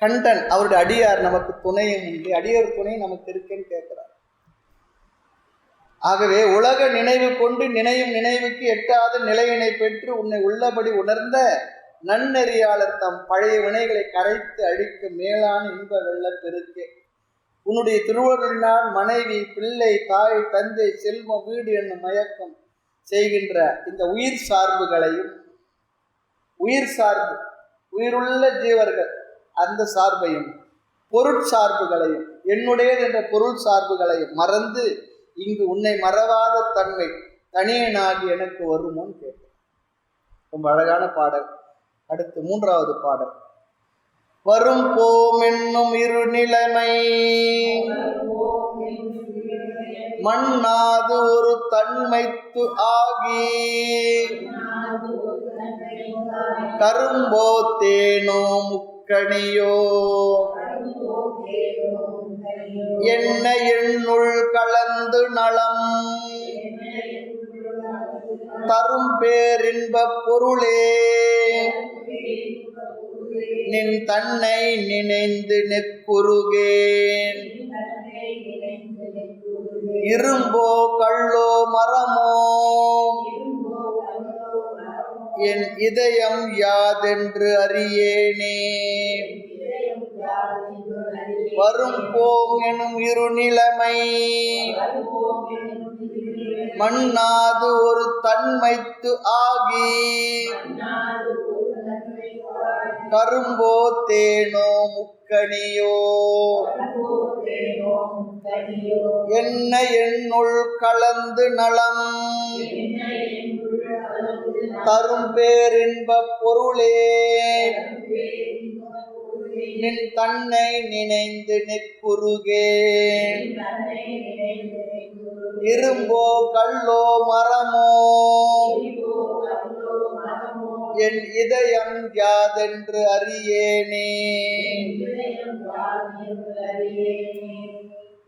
கண்டன் அவருடைய அடியார் நமக்கு துணையும் உண்டு. அடியார் துணையும் நமக்கு இருக்குன்னு கேட்கிறார். ஆகவே உலக நினைவு கொண்டு நினையும் நினைவுக்கு எட்டாத நிலையினை பெற்று உன்னை உள்ளபடி உணர்ந்த நன்னெறியாளர் தம் பழைய வினைகளை கரைத்து அழிக்க மேலான இன்ப வெள்ள பெருக்கே. உன்னுடைய திருவருளினால் மனைவி, பிள்ளை, தாய், தந்தை, செல்வம், வீடு என்னும் மயக்கம் செய்கின்ற இந்த உயிர் சார்புகளையும், உயிர் சார்பு உயிருள்ள ஜீவர்கள் அந்த சார்பையும், பொருட்சார்புகளையும், என்னுடையது என்ற பொருள் சார்புகளையும் மறந்து இங்கு உன்னை மறவாத தன்மை தனியனாகி எனக்கு வருமோன்னு கேட்க. ரொம்ப அழகான பாடல். அடுத்து 3வது பாடல். வரும் போம் என்னும் இரு நிலைமை மண்ணாது ஒரு தன்மைத்து ஆகி கரும்போ தேனோ முக்கணியோ என்ன எண்ணுள் கலந்து நலம் தரும் பேரின்பப் பொருளே நின் தன்னை நினைந்து நெக்குருகேன் இரும்போ கள்ளோ மரமோ என் இதயம் யாதென்று அறியேனே. வரும் போம் எனும் இரு நிலைமை மண்ணாது ஒரு தன்மைத்து ஆகி கரும்போ தேனோ முக்கணியோ என்ன எண்ணுள் கலந்து நலம் தரும் பேரின்பப் பொருளே நின் தன்னை நினைந்து நெக்குருகேன் இரும்போ கள்ளோ மரமோ என் இதயம் யாதென்று அறியேனே.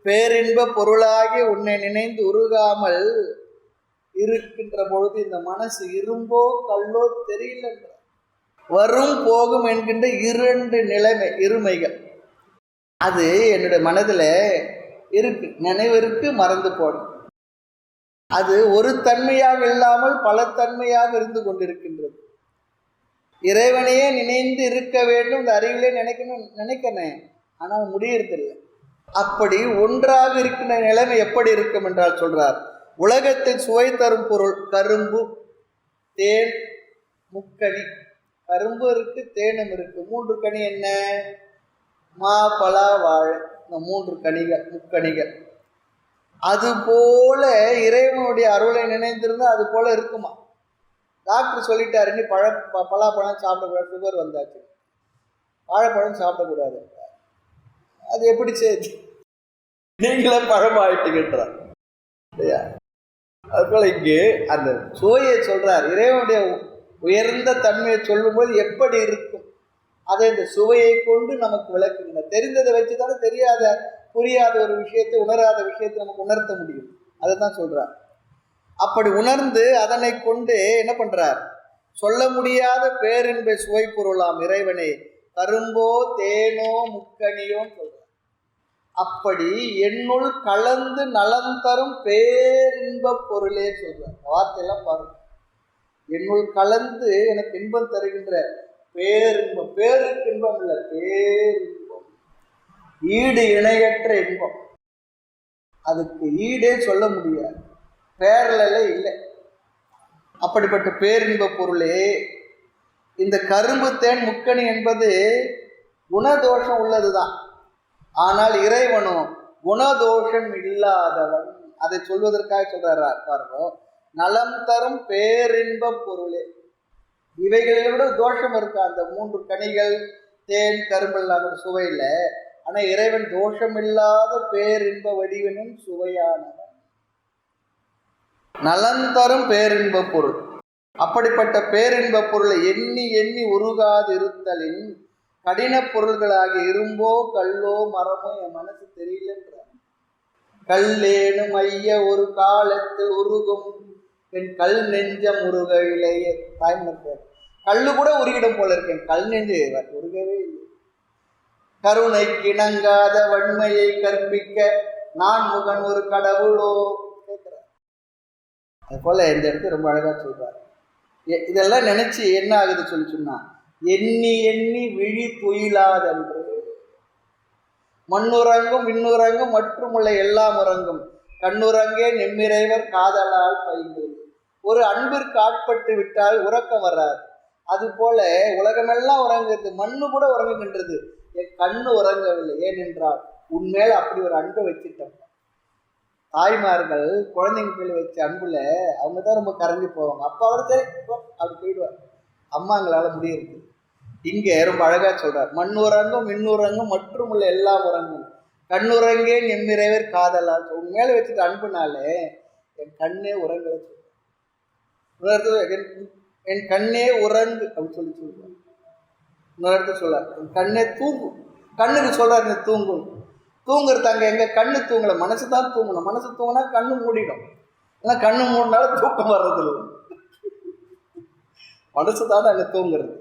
பேரின்ப பொருளாகி உன்னை நினைந்து உருகாமல் இருக்கின்ற பொழுது இந்த மனசு இரும்போ கள்ளோ தெரியல. வரும் போகும் என்கின்ற 2 நிலைமை, இருமைகள் அது என்னுடைய மனதில் இருக்கு, நினைவிற்கு, மறந்து போடும். அது ஒரு தன்மையாக இல்லாமல் பல தன்மையாக இருந்து கொண்டிருக்கின்றது. இறைவனையே நினைந்து இருக்க வேண்டும், இந்த அறிவிலே நினைக்கிறேன், ஆனால் முடியறதில்லை. அப்படி ஒன்றாக இருக்கின்ற நிலைமை எப்படி இருக்கும் என்றால் சொல்றார். உலகத்தில் சுவை தரும் பொருள் கரும்பு, தேன், முக்கணி. கரும்பு இருக்கு, தேனும் இருக்கு. 3 கனி என்ன? மா, பலா, வாழை. இந்த 3 கனிகள், முக்கணிகள். அதுபோல இறைவனுடைய அருளை நினைந்திருந்தால் அது போல இருக்குமா? டாக்டர் சொல்லிட்டாரு, நீ பலாப்பழம் சாப்பிடக்கூடாது, சுகர் வந்தாச்சு, வாழைப்பழம் சாப்பிடக்கூடாது. அது எப்படி செய்யுது? நீங்களே பழம் ஆயிட்டுக்கின்றார் இல்லையா? அதுபோல இங்கு அந்த சுவையை சொல்றார். இறைவனுடைய உயர்ந்த தன்மையை சொல்லும்போது எப்படி இருக்கும் அதை இந்த சுவையை கொண்டு நமக்கு விளக்குங்க. தெரிந்ததை வச்சுதானே தெரியாத புரியாத ஒரு விஷயத்தை, உணராத விஷயத்தை நமக்கு உணர்த்த முடியும். அதை தான் சொல்றார். அப்படி உணர்ந்து அதனை கொண்டு என்ன பண்றார்? சொல்ல முடியாத பேரின்ப சுவை பொருளாம் இறைவனை கரும்போ தேனோ முக்கணியோன்னு சொல்றார். அப்படி என்னுள் கலந்து நலம் தரும் பேரின்ப பொருளே சொல்றார். வார்த்தையெல்லாம் பாருங்க. என்னுள் கலந்து எனக்கு இன்பம் தருகின்ற பேரின்பம். பேருக்கு இன்பம் இல்லை, பேரின்பம், ஈடு இணையற்ற இன்பம். அதுக்கு ஈடே சொல்ல முடியாது, பேரல இல்லை. அப்படிப்பட்ட பேரின்ப பொருளே. இந்த கரும்பு தேன் முக்கணி என்பது குணதோஷம் உள்ளதுதான். ஆனால் இறைவனும் குணதோஷம் இல்லாதவன். அதை சொல்வதற்காக சொல்றாரா பாருங்க. நலம் தரும் பேரின்ப பொருளே. இவைகளில் விட தோஷம் இருக்கா? அந்த 3 கனிகள், தேன், கரும்பெல்லாம் சுவையில். ஆனால் இறைவன் தோஷமில்லாத பேரின்ப வடிவனும் சுவையானவன், நலம் தரும் பேரின்ப பொருள். அப்படிப்பட்ட பேரின்ப பொருளை எண்ணி எண்ணி உருகாது இருத்தலின் கடின பொருள்களாகி இரும்போ கல்லோ மரமோ என் மனசு தெரியலன்றார். கல்லேனும் ஐய ஒரு காலத்தில் உருகும் என் கல் நெஞ்சம் உருகையிலேயே. தாய்மொழியார் கல்லு கூட உருகிடும் போல இருக்கேன், கல் நெஞ்சு உருகவே இல்லை. கருணை கிணங்காத வன்மையை கற்பிக்க நான் முகன் ஒரு கடவுளோ கேட்கிறார். அது போல இந்த இடத்துல ரொம்ப அழகா சொல்றார். இதெல்லாம் நினைச்சு என்ன ஆகுது சொன்னா, எண்ணி எண்ணி விழி துயிலாதன்று. மண்ணுறங்கும் விண்ணுறங்கும் மற்றுமுள்ள எல்லாம் உறங்கும் கண்ணுறங்கே நெம்மிறைவர் காதலால் பைந்தது. ஒரு அன்பிற்கு ஆட்பட்டு விட்டால் உறக்கம் வராது. அதுபோல உலகமெல்லாம் உறங்குது, மண்ணு கூட உறங்குகின்றது, என் கண்ணு உறங்கவில்லை. ஏனென்றால் உன்மேல அப்படி ஒரு அன்பை வச்சுட்டோம். தாய்மார்கள் குழந்தைங்க பேர் வச்ச அன்புல அவங்க தான் ரொம்ப கரைஞ்சி போவாங்க. அப்பா அவர் சரி அப்படி போயிடுவார். அம்மாங்களால முடியிருக்கு. இங்கே ரொம்ப அழகா சொல்றார், மண்ணுறங்கும் மின்னுறங்கும் மற்றும் உள்ள எல்லாம் உறங்கும் கண்ணுறங்கே நெம்மிறைவர் காதலால். உன் மேல வச்சுட்டு அன்புனாலே என் கண்ணே உறங்கல சொல்ற, என் கண்ணே உறங்கு அப்படின்னு சொல்லுவார். இன்னொரு இடத்துல சொல்றார், என் கண்ணே தூங்கும். கண்ணுக்கு சொல்றாரு தூங்கும். தூங்குறது அங்கே எங்க கண்ணு தூங்கலை, மனசு தான் தூங்கணும். மனசு தூங்கினா கண்ணு மூடிடும். ஏன்னா கண்ணு மூடினாலும் தூக்கம் வர்றதில்லை. மனசு தான் அங்கே தூங்குறது.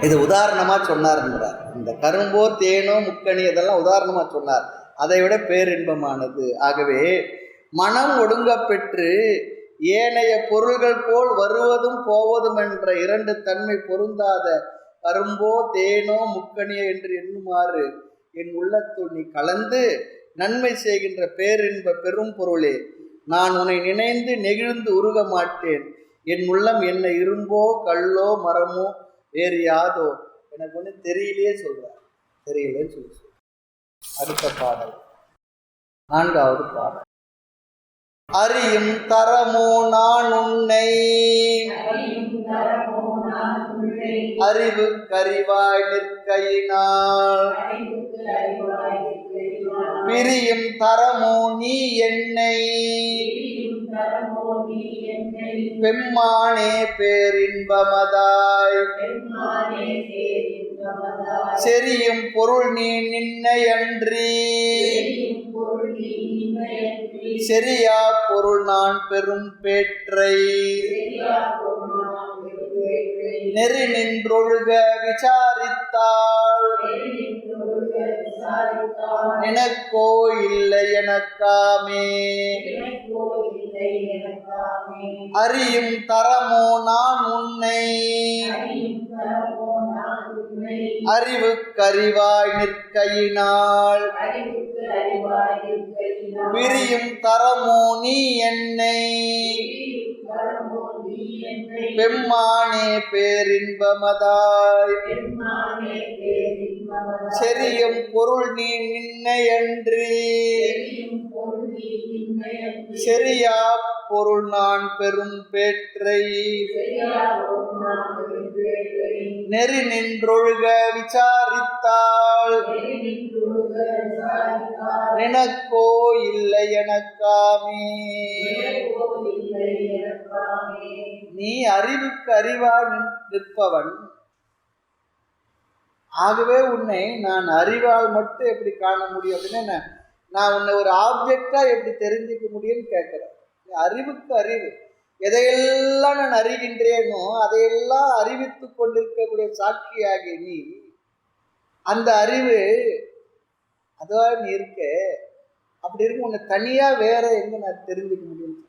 இது உதாரணமா சொன்னார்ன்றார். இந்த கரும்போ தேனோ முக்கணி இதெல்லாம் உதாரணமா சொன்னார். அதை விட பேரின்பமானது. ஆகவே மனம் ஒடுங்க பெற்று ஏனைய பொருள்கள் போல் வருவதும் போவதும் என்ற இரண்டு தன்மை பொருந்தாத கரும்போ தேனோ முக்கணியோ என்று எண்ணுமாறு என் உள்ளத்துள் நீ கலந்து நன்மை செய்கின்ற பேரின்ப பெரும் பொருளே, நான் உன்னை நினைந்து நெகிழ்ந்து உருக மாட்டேன். என் உள்ளம் என்ன இரும்போ கல்லோ மரமோ வேறு யாதோ எனக்கு ஒன்று தெரியலையே சொல்றார். தெரியலே சொல்லி. அடுத்த பாடல், 4வது பாடல். அறியும் தரமோ நான் உன்னை அறிவு கரிவாய் நிற்கையினால் பிரியும் தரமோ நீ என்னை பெம்மானே பேரின்பமதாய் செரியும் பொருள் நீ நின்னை அன்றி செரியா பொருள் நான் பெரும் பேற்றை நெறி நின்றொழுக விசாரித்தாள் எனக்கோ இல்லை எனக்காமே. அறியும் தரமோ நான் உன்னை அறிவு கரிவாய் நிற்கையினால் பிரியும் தரமோ நீ என்னை பெம்மானே பேரின்பமதாய் செரியும் பொருள் நீ நின்னை அன்றி செரியா பொருள் நான் பெரும் பேற்றை நெறி நின்றொழுக விசாரித்தாள் எனக்கோ இல்லை எனக்காமே. நீ அறிவுக்கு அறிவாய் நிற்பவன். ஆகவே உன்னை நான் அறிவால் மட்டும் எப்படி காண முடியும் அப்படின்னு நான் உன்னை ஒரு ஆப்ஜெக்டா எப்படி தெரிஞ்சுக்க முடியும்னு கேட்கிறேன். அறிவுக்கு அறிவு, எதையெல்லாம் நான் அறிகின்றேனோ அதையெல்லாம் அறிவித்து கொண்டிருக்கக்கூடிய சாட்சியாகி நீ அந்த அறிவு அதுவா நீ இருக்க. அப்படி இருக்கு உன்னை தனியா வேற எங்க நான் தெரிஞ்சுக்க முடியும்?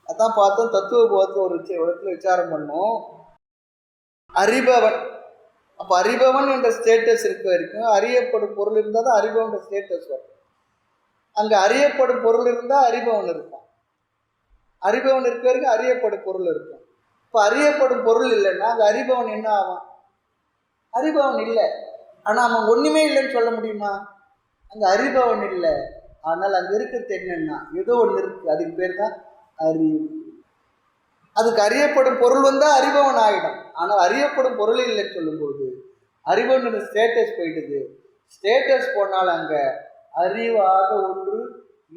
அதான் பார்த்தோம், தத்துவ போதத்தை ஒரு இடத்துல விசாரம் பண்ணோம். அறிபவன், அப்போ அறிபவன் என்ற ஸ்டேட்டஸ் இருக்க வரைக்கும் அறியப்படும் பொருள் இருந்தால் தான் அறிபவன் ஸ்டேட்டஸ் வரும். அங்கே அறியப்படும் பொருள் இருந்தால் அறிபவன் இருப்பான். அறிபவன் இருக்க வரைக்கும் அறியப்படும் பொருள் இருக்கும். இப்போ அறியப்படும் பொருள் இல்லைன்னா அங்கே அறிபவன் என்ன ஆவான்? அறிபவன் இல்லை. ஆனால் அவன் ஒன்றுமே இல்லைன்னு சொல்ல முடியுமா? அங்கே அறிபவன் இல்லை. ஆனால் அங்கே இருக்கிறது என்னன்னா ஏதோ ஒன்று இருக்குது, அதுக்கு பேர் தான் அறிவு. அதுக்கு அறியப்படும் பொருள் வந்தால் அறிபவன் ஆகிடும். ஆனால் அறியப்படும் பொருள் இல்லைன்னு சொல்லும்போது அறிபவனோட ஸ்டேட்டஸ் போயிடுது. ஸ்டேட்டஸ் போனால் அங்கே அறிவாக ஒன்று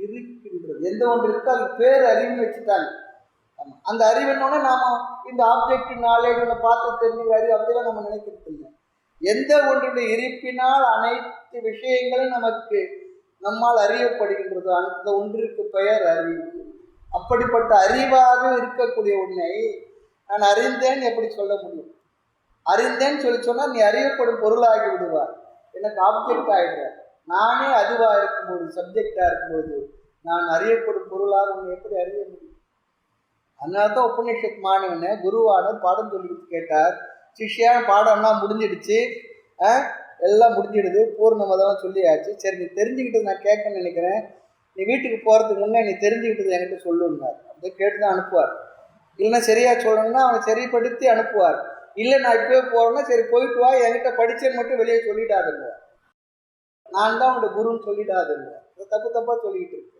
இருக்கின்றது. எந்த ஒன்று இருக்கோ அதுக்கு பேர் அறிவுன்னு வச்சுட்டாங்க. அந்த அறிவுன்னொன்னே நாம் இந்த ஆப்ஜெக்ட் நாலேஜ் ஒன்று பார்த்து தெரிஞ்சு அறிவு அப்படிலாம் நம்ம நினைக்கிறது இல்லை. எந்த ஒன்றுடைய இருப்பினால் அனைத்து விஷயங்களும் நமக்கு நம்மால் அறியப்படுகின்றது. அந்த ஒன்றிற்கு பெயர் அறிவு. அப்படிப்பட்ட அறிவாக இருக்கக்கூடிய உன்னை நான் அறிந்தேன் எப்படி சொல்ல முடியும்? அறிந்தேன்னு சொல்லி சொன்னால் நீ அறியப்படும் பொருளாகி விடுவார். எனக்கு ஆப்ஜெக்ட் ஆகிடுற. நானே அதுவாக இருக்கும்போது, சப்ஜெக்டாக இருக்கும்போது நான் அறியப்படும் பொருளாக உன்னை எப்படி அறிய முடியும்? அதனால தான் உபநிஷத் மாணவனை குருவானர் பாடம் சொல்லி கேட்டார். சிஷ்யா பாடம்லாம் முடிஞ்சிடுச்சு, எல்லாம் முடிஞ்சிடுது, பூர்ணமதெல்லாம் சொல்லியாச்சு, சரி நீ தெரிஞ்சுக்கிட்டது நான் கேட்கணும்னு நினைக்கிறேன், நீ வீட்டுக்கு போகிறதுக்கு முன்னே நீ தெரிஞ்சுக்கிட்டது என்கிட்ட சொல்லுன்னார். அப்படியே கேட்டு தான் அனுப்புவார். இல்லைன்னா சரியாக சொல்லணும்னா அவனை சரிப்படுத்தி அனுப்புவார். இல்லை நான் இப்போவே போகிறேன்னா சரி போயிட்டு வா, என்கிட்ட படித்தேன்னு மட்டும் வெளியே சொல்லிடாதுங்க, நான் தான் உன்னோட குருன்னு சொல்லிடாதுங்க. தப்பு தப்பாக சொல்லிக்கிட்டு இருக்கு.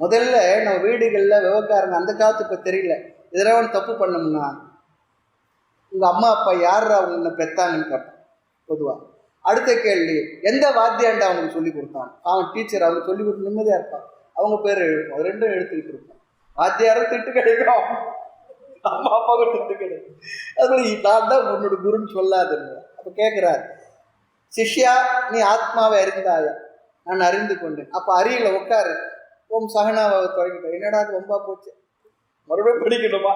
முதல்ல நம்ம வீடுகளில் விவகாரங்க அந்த காலத்து இப்போ தெரியல, இதெல்லாம் தப்பு பண்ணோம்னா உங்கள் அம்மா அப்பா யார் அவங்க என்ன பெற்றாங்கன்னு கேட்பான் பொதுவாக. அடுத்த கேள்வி, எந்த வாத்தியாண்டா அவனுக்கு சொல்லி கொடுத்தான்? அவன் டீச்சர், அவங்க சொல்லி கொடுத்து நிம்மதியாக இருப்பான், அவங்க பேர் எழுதும், ரெண்டும் எடுத்துக்கிட்டு இருப்பான். வாத்தியாரும் திட்டு கிடைக்கும், அம்மா அப்பாவுக்கு திட்டு கிடைக்கும். அதுபோல நான் தான் உன்னோட குருன்னு சொல்லாதுங்க. அப்போ கேட்குறாரு, சிஷ்யா நீ ஆத்மாவை அறிந்தாயா? நான் அறிந்து கொண்டேன். அப்போ அரியல உட்காரு, ஓம் சகனாவை தொடங்கிட்டேன். என்னடா அது ரொம்ப போச்சு, மறுபடியும் படிக்கணுமா?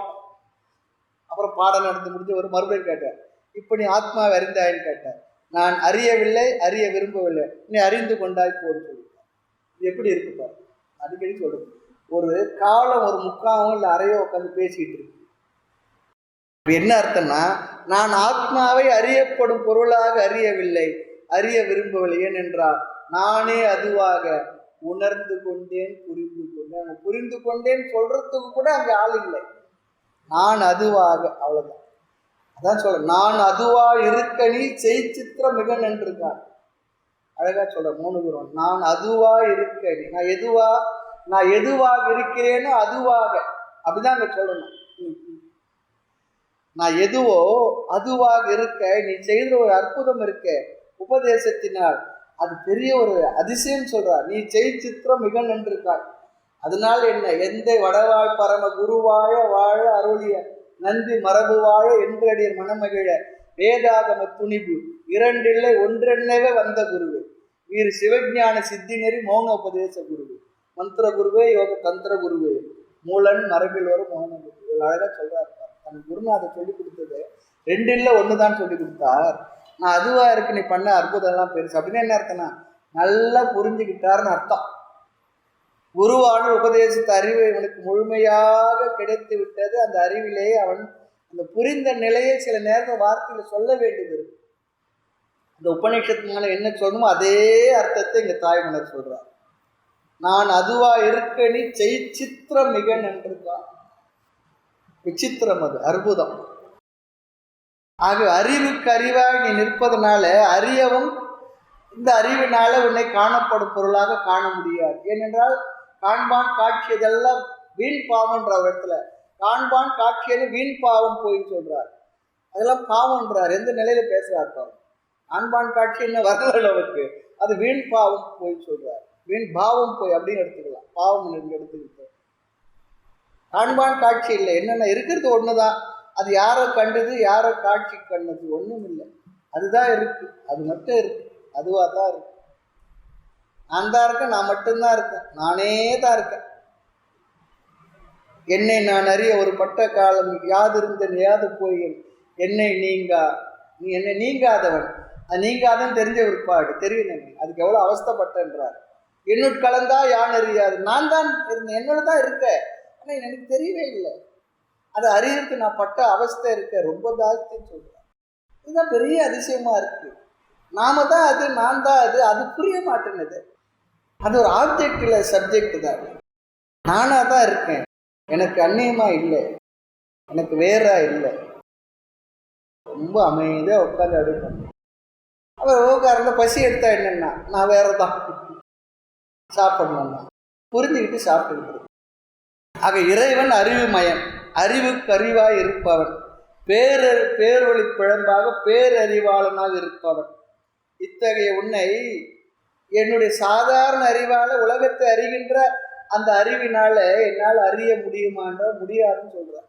அப்புறம் பாடம் நடந்து முடிஞ்சு ஒரு மறுபடியும் கேட்டார், இப்போ நீ ஆத்மாவை அறிந்தாயின்னு கேட்டார். நான் அறியவில்லை, அறிய விரும்பவில்லை, நீ அறிந்து கொண்டாய் போன்னு சொல்லிட்டார். இது எப்படி இருக்கு பாரு, அடிக்கடி சொல்றது. ஒரு காலம் ஒரு முக்காவும் இல்லை அறையோ உட்காந்து பேசிக்கிட்டு இருக்கு. என்ன அர்த்தம்னா, நான் ஆத்மாவை அறியப்படும் பொருளாக அறியவில்லை, அறிய விரும்பவில்லை. ஏனென்றால் நானே அதுவாக உணர்ந்து கொண்டேன், புரிந்து கொண்டேன். புரிந்து கொண்டேன் சொல்றதுக்கு கூட அங்கே ஆள் இல்லை, நான் அதுவாக, அவ்வளவுதான். அதான் சொல்ற, நான் அதுவா இருக்க நீ செய் சித்திரம் மிக நன்றிருக்கான். அழகா சொல்ற 3 குருவன், நான் அதுவா இருக்க நீ, நான் எதுவாக இருக்கிறேனோ அதுவாக, அப்படிதான் அங்க சொல்லணும். நான் எதுவோ அதுவாக இருக்க நீ செய்த ஒரு அற்புதம் இருக்க உபதேசத்தினால், அது பெரிய ஒரு அதிசயம் சொல்றார். நீ செய் சித்திரம் மிக நன்றிருக்காய். அதனால என்ன, எந்த வடவாழ் பரம குருவாழ வாழ அருளிய நந்தி மரபு வாழ என்றடியர் மனமகிழ வேதாகம துணிவு இரண்டில்லை ஒன்றென்னவே வந்த குருவே வீர் சிவஞான சித்தி நெறி மௌன உபதேச குருவே மந்திர குருவே யோக தந்திர குருவே மூலன் மரபில் வரும் மௌன குரு. அழகா சொல்றாரு, தன் குருநாதர் சொல்லி கொடுத்தது 2 இல்லை 1 தான் சொல்லி கொடுத்தார். நான் அதுவா இருக்கு, நீ பண்ண அற்புதம் எல்லாம் பெருசு. அப்படின்னு என்ன அர்த்தம்னா, நல்லா புரிஞ்சுக்கிட்டாருன்னு அர்த்தம். குருவான உபதேசித்த அறிவு இவனுக்கு முழுமையாக கிடைத்து விட்டது. அந்த அறிவிலேயே அவன் அந்த புரிந்த நிலையை சில நேரத்தில் வார்த்தையில் சொல்ல வேண்டியது இருக்கு. அந்த உபநிஷத்துனால என்ன சொல்லணுமோ அதே அர்த்தத்தை இங்க தாய்மலர் சொல்றார். நான் அதுவா இருக்க நீ செய் சித்திரம் மிக நன்றிருக்கான். விசித்திரம், அது அற்புதம். ஆக அறிவுக்கு அறிவாய் நீ நிற்பதனால அறியவும் இந்த அறிவினால உன்னை காணப்படும் பொருளாக காண முடியாது. ஏனென்றால் காண்பான் காட்சி இதெல்லாம் வீண் பாவம்ன்ற ஒரு இடத்துல காண்பான் காட்சின்னு வீண் பாவம் போயின்னு சொல்றார். அதெல்லாம் பாவம்ன்றார். எந்த நிலையில பேசுறாரு பாருங்க. காண்பான் காட்சி என்ன வரல அவருக்கு, அது வீண் பாவம் போய் சொல்றார். வீண் பாவம் போய் அப்படின்னு எடுத்துக்கலாம், பாவம் எடுத்துக்கிட்டு. காண்பான் காட்சி இல்லை, என்னென்ன இருக்கிறது ஒண்ணுதான். அது யாரை கண்டது, யாரை காட்சி கண்டது, ஒண்ணும் இல்லை. அதுதான் இருக்கு, அது மட்டும் இருக்கு, அதுவா தான் இருக்கு. நான் தான் இருக்கேன், நான் மட்டும்தான் இருக்கேன், நானே தான் இருக்கேன். என்னை நான் அறிய ஒரு பட்ட காலம் யாது இருந்தேன் யாது போயேன் என்னை நீங்கா, நீ என்னை நீங்காதவன். அது நீங்காதன்னு தெரிஞ்ச விற்பாடு தெரியும், அதுக்கு எவ்வளோ அவஸ்தப்பட்டன்றார். என்னுட் கலந்தா யான் அறியாது, நான் தான் இருந்தேன், என்னோட தான் இருக்க, ஆனால் எனக்கு தெரியவே இல்லை. அதை அறியறதுக்கு நான் பட்ட அவஸ்தை இருக்க ரொம்ப ஜாஸ்தின்னு சொல்கிறேன். இதுதான் பெரிய அதிசயமா இருக்கு. நாம தான் அது, நான் தான் அது, அது புரிய மாட்டேங்குது. அது ஒரு ஆப்ஜெக்ட் இல்லை, சப்ஜெக்ட் தான். நானா தான் இருக்கேன், எனக்கு அந்நியமா இல்லை, எனக்கு வேற இல்லை. ரொம்ப அமைதியாக உட்காந்து அடுப்பேன். அவர் ஓகாரங்க பசி எடுத்தா என்னன்னா, நான் வேற தான் சாப்பிடணும்னா புரிஞ்சுக்கிட்டு சாப்பிட்டுக்கிட்டு. ஆக இறைவன் அறிவுமயம், அறிவுக்கு அறிவாய் இருப்பவன், பேரொளி பிழம்பாக பேரறிவாளனாக இருப்பவன். இத்தகைய உன்னை என்னுடைய சாதாரண அறிவால உலகத்தை அறிகின்ற அந்த அறிவினால என்னால் அறிய முடியுமான்ற முடியாதுன்னு சொல்றார்.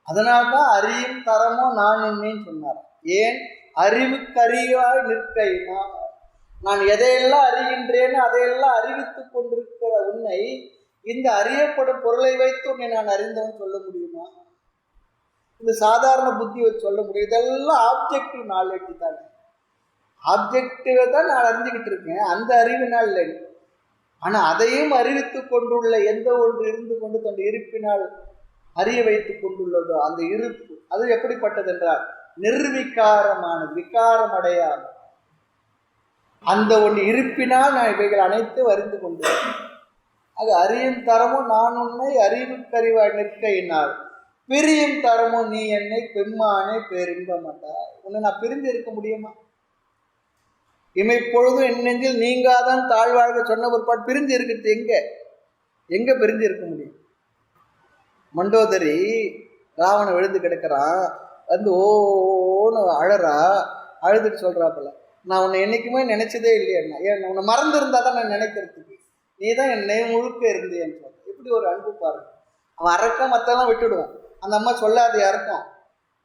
அதனால்தான் அறியும் தரமோ நான் உன்னேன்னு சொன்னார். ஏன் அறிவுக்கறிவாய் நிற்கை, நான் எதையெல்லாம் அறிகின்றேன்னு அதையெல்லாம் அறிவித்துக் கொண்டிருக்கிற உன்னை இந்த அறியப்படும் பொருளை வைத்து உன்னை நான் அறிந்தவன் சொல்ல முடியுமா? இந்த சாதாரண புத்தி வச்சு சொல்ல முடியும்? இதெல்லாம் ஆப்ஜெக்டிவ் நாலேஜ் தானே. ஆப்ஜெக்டிவை தான் நான் அறிஞ்சுக்கிட்டு இருக்கேன், அந்த அறிவினால் இல்லை. ஆனால் அதையும் அறிவித்து கொண்டுள்ள எந்த ஒன்று இருந்து கொண்டு தன் இருப்பினால் அறிய வைத்துக் கொண்டுள்ளதோ அந்த இருப்பு அது எப்படிப்பட்டது என்றால் நிர்விகாரமானது, விகாரம் அடையாது. அந்த ஒன்று இருப்பினால் நான் இவைகள் அனைத்து அறிந்து கொண்டேன். அது அறியும் தரமும் நான் உன்னை அறிவுக்கறிவாய் நிற்கையினால் பிரியும் தரமும் நீ என்னை பெம்மானே பேரின்ப மாட்டாய். உன்னை நான் பிரிந்து இருக்க முடியுமா? இமைப்பொழுதும் என் நெஞ்சில் நீங்காதான் தாழ்வாழ்க சொன்ன ஒரு பாட்டு பிரிஞ்சு இருக்கிறது எங்க பிரிஞ்சு இருக்க முடியும்? மண்டோதரி ராவணன் விழுந்து கிடக்கிறான், வந்து ஓன்னு அழறா, அழுதுட்டு சொல்றாப்புல, நான் உன்னை என்னைக்குமே நினைச்சதே இல்லையா, ஏன் உன்னை மறந்துருந்தா தான் நான் நினைக்கிறதுக்கு, நீ தான் என்னை முழுக்க இருந்தேன்னு சொல்ற. எப்படி ஒரு அன்பு பாருங்க. அவன் அறக்க மற்றெல்லாம் விட்டுடுவான். அந்த அம்மா சொல்லாது யாருக்கும்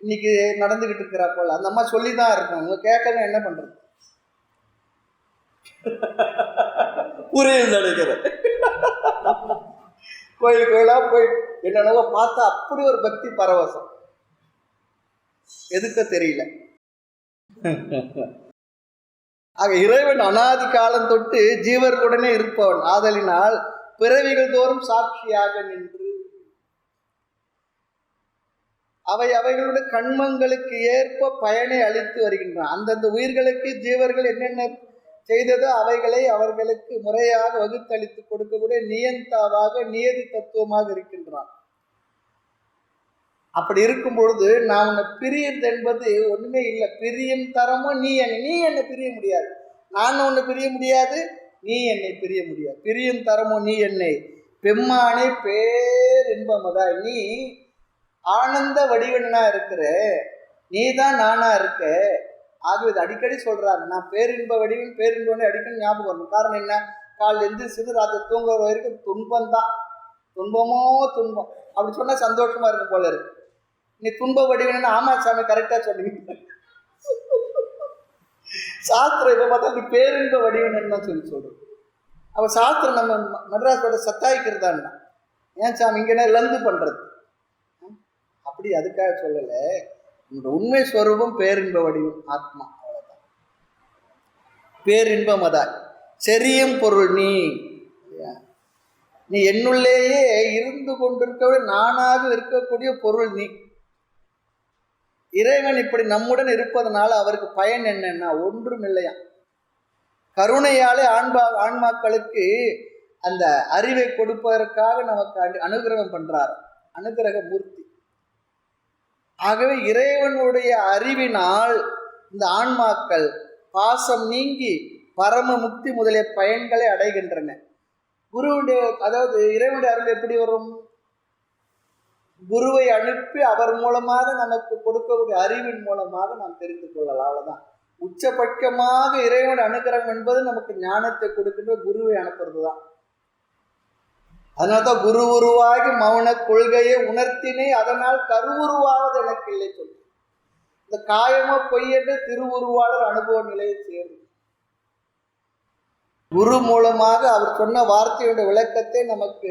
இன்னைக்கு நடந்துகிட்டு இருக்கிறா போல அந்த அம்மா சொல்லி தான் இருக்கும். அவங்க கேட்கணும் என்ன பண்றது? புரியுது நினைக்கிற கோயில் கோயிலா போய் என்னென்னவோ பார்த்தா அப்படி ஒரு பக்தி பரவசம் எதுக்க தெரியல. ஆக இறைவன் அனாதி காலம் தொட்டு ஜீவர்களுடனே இருப்பவன் ஆதலினால் பிறவிகள் தோறும் சாட்சியாக நின்று அவைகளுடைய கண்மங்களுக்கு ஏற்ப பயனை அளித்து வருகின்றான். அந்தந்த உயிர்களுக்கு ஜீவர்கள் என்னென்ன செய்ததோ அவைகளை அவர்களுக்கு முறையாக வகுத்தளித்து கொடுக்கக்கூடிய நியந்தாவாக நியதி தத்துவமாக இருக்கின்றான். அப்படி இருக்கும் பொழுது நான் உன்னை பிரியது என்பது ஒண்ணுமே இல்லை. பிரியும் தரமும் நீ என்னை பிரிய முடியாது, நான் உன்னை பிரிய முடியாது, நீ என்னை பிரிய முடியாது. பிரியும் தரமும் நீ என்னை பெம்மானே பேரின்பமதாய், நீ ஆனந்த வடிவனா இருக்கிற, நீ தான் நானா இருக்க. ஆகவே இது அடிக்கடி சொல்றாங்க, நான் பேரின்ப வடிவன் பேரின்பவனை அடிக்கடி ஞாபகம் வரணும். காரணம் என்ன? காலில் இருந்து சிறு ராத்திரி தூங்குற வரைக்கும் துன்பம் தான், துன்பமோ துன்பம். அப்படி சொன்னா சந்தோஷமா இருக்கும் போல இருக்கு. நீ துன்ப வடிவன், ஆமா சாமி கரெக்டா சொன்னீங்க. சாஸ்திரம் இப்ப பார்த்தா நீ பேரின்ப வடிவன் தான் சொல்றோம். அப்ப சாஸ்திரம் நம்ம மெட்ராஸோட சத்தாய்க்கிறதான்னா ஏன் சாமி இங்கன்னா லந்து பண்றது அப்படி அதுக்காக சொல்லல. உன்னோட உண்மை ஸ்வரூபம் பேரின்ப வடிவம் ஆத்மா, அவ்வளவுதான். பேரின்பம் அதான் செரியும் பொருள் நீ என்னுள்ளேயே இருந்து கொண்டிருக்கவே நானாக இருக்கக்கூடிய பொருள் நீ. இறைவன் இப்படி நம்முடன் இருப்பதனால அவருக்கு பயன் என்னன்னா ஒன்றும் இல்லையா, கருணையாலே ஆன்மாக்களுக்கு அந்த அறிவை கொடுப்பதற்காக நமக்கு அனுகிரகம் பண்றார், அனுகிரக மூர்த்தி. ஆகவே இறைவனுடைய அறிவினால் இந்த ஆன்மாக்கள் பாசம் நீங்கி பரம முக்தி முதலிய பயன்களை அடைகின்றன. குருவுடைய அதாவது இறைவனுடைய அருள் எப்படி வரும்? குருவை அனுப்பி அவர் மூலமாக நமக்கு கொடுக்கக்கூடிய அறிவின் மூலமாக நாம் தெரிந்து கொள்ளலாம், அவ்வளவுதான். உச்சபட்சமாக இறைவனுடைய அனுகிரகம் என்பது நமக்கு ஞானத்தை கொடுக்கின்ற குருவை அனுப்புறது தான். அதனால்தான் குரு உருவாகி மௌன கொள்கையை உணர்த்தினே, அதனால் கருவுருவாவது எனக்கு இல்லை சொல்லு. இந்த காயமோ பொய்யென்று திருவுருவாளர் அனுபவ நிலையை சேரும். குரு மூலமாக அவர் சொன்ன வார்த்தையுடைய விளக்கத்தை நமக்கு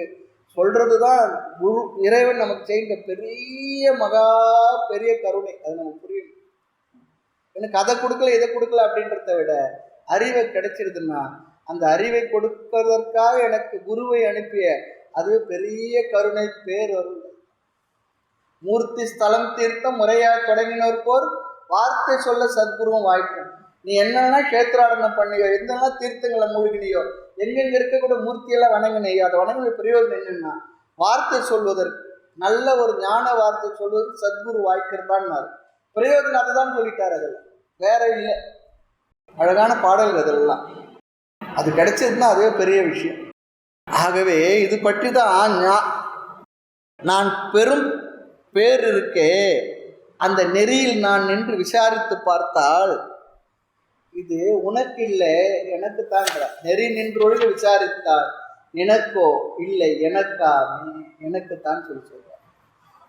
சொல்றதுதான் குரு. இறைவன் நமக்கு செய்கின்ற பெரிய மகா பெரிய கருணை. அது நமக்கு புரியும். எனக்கு அதை கொடுக்கல இதை கொடுக்கல அப்படின்றத விட அறிவை கிடைச்சிருதுன்னா அந்த அறிவை கொடுப்பதற்காக எனக்கு குருவை அனுப்பிய அது பெரிய கருணை பேரருள். மூர்த்தி ஸ்தலம் தீர்த்தம் முறையாக தொடங்கினோர்போர் வார்த்தை சொல்ல சத்குருவும் வாய்க்கும். நீ என்னென்னா கேத்திராடனம் பண்ணியோ, எந்தெல்லாம் தீர்த்தங்களை மூழ்கினியோ, எங்கெங்க இருக்கக்கூடிய மூர்த்தியெல்லாம் வணங்கினையோ, அதை வணங்கின பிரயோஜனம் என்னன்னா வார்த்தை சொல்வதற்கு, நல்ல ஒரு ஞான வார்த்தை சொல்வதற்கு சத்குரு வாய்க்கிறதான்னாரு. பிரயோஜனம் அதை தான் சொல்லிட்டார், அதில் வேற இல்லை. அழகான பாடல்கள் அதெல்லாம். அது கிடைச்சதுன்னா அதுவே பெரிய விஷயம். ஆகவே இது பற்றி தான் நான் பெரும் பேர் இருக்கே அந்த நெறியில் நான் நின்று விசாரித்து பார்த்தால் இது உனக்கு இல்லை எனக்கு தான். நெறி நின்றொழுது விசாரித்தால் எனக்கோ இல்லை எனக்கா எனக்குத்தான் சொல்லி சொல்றார்.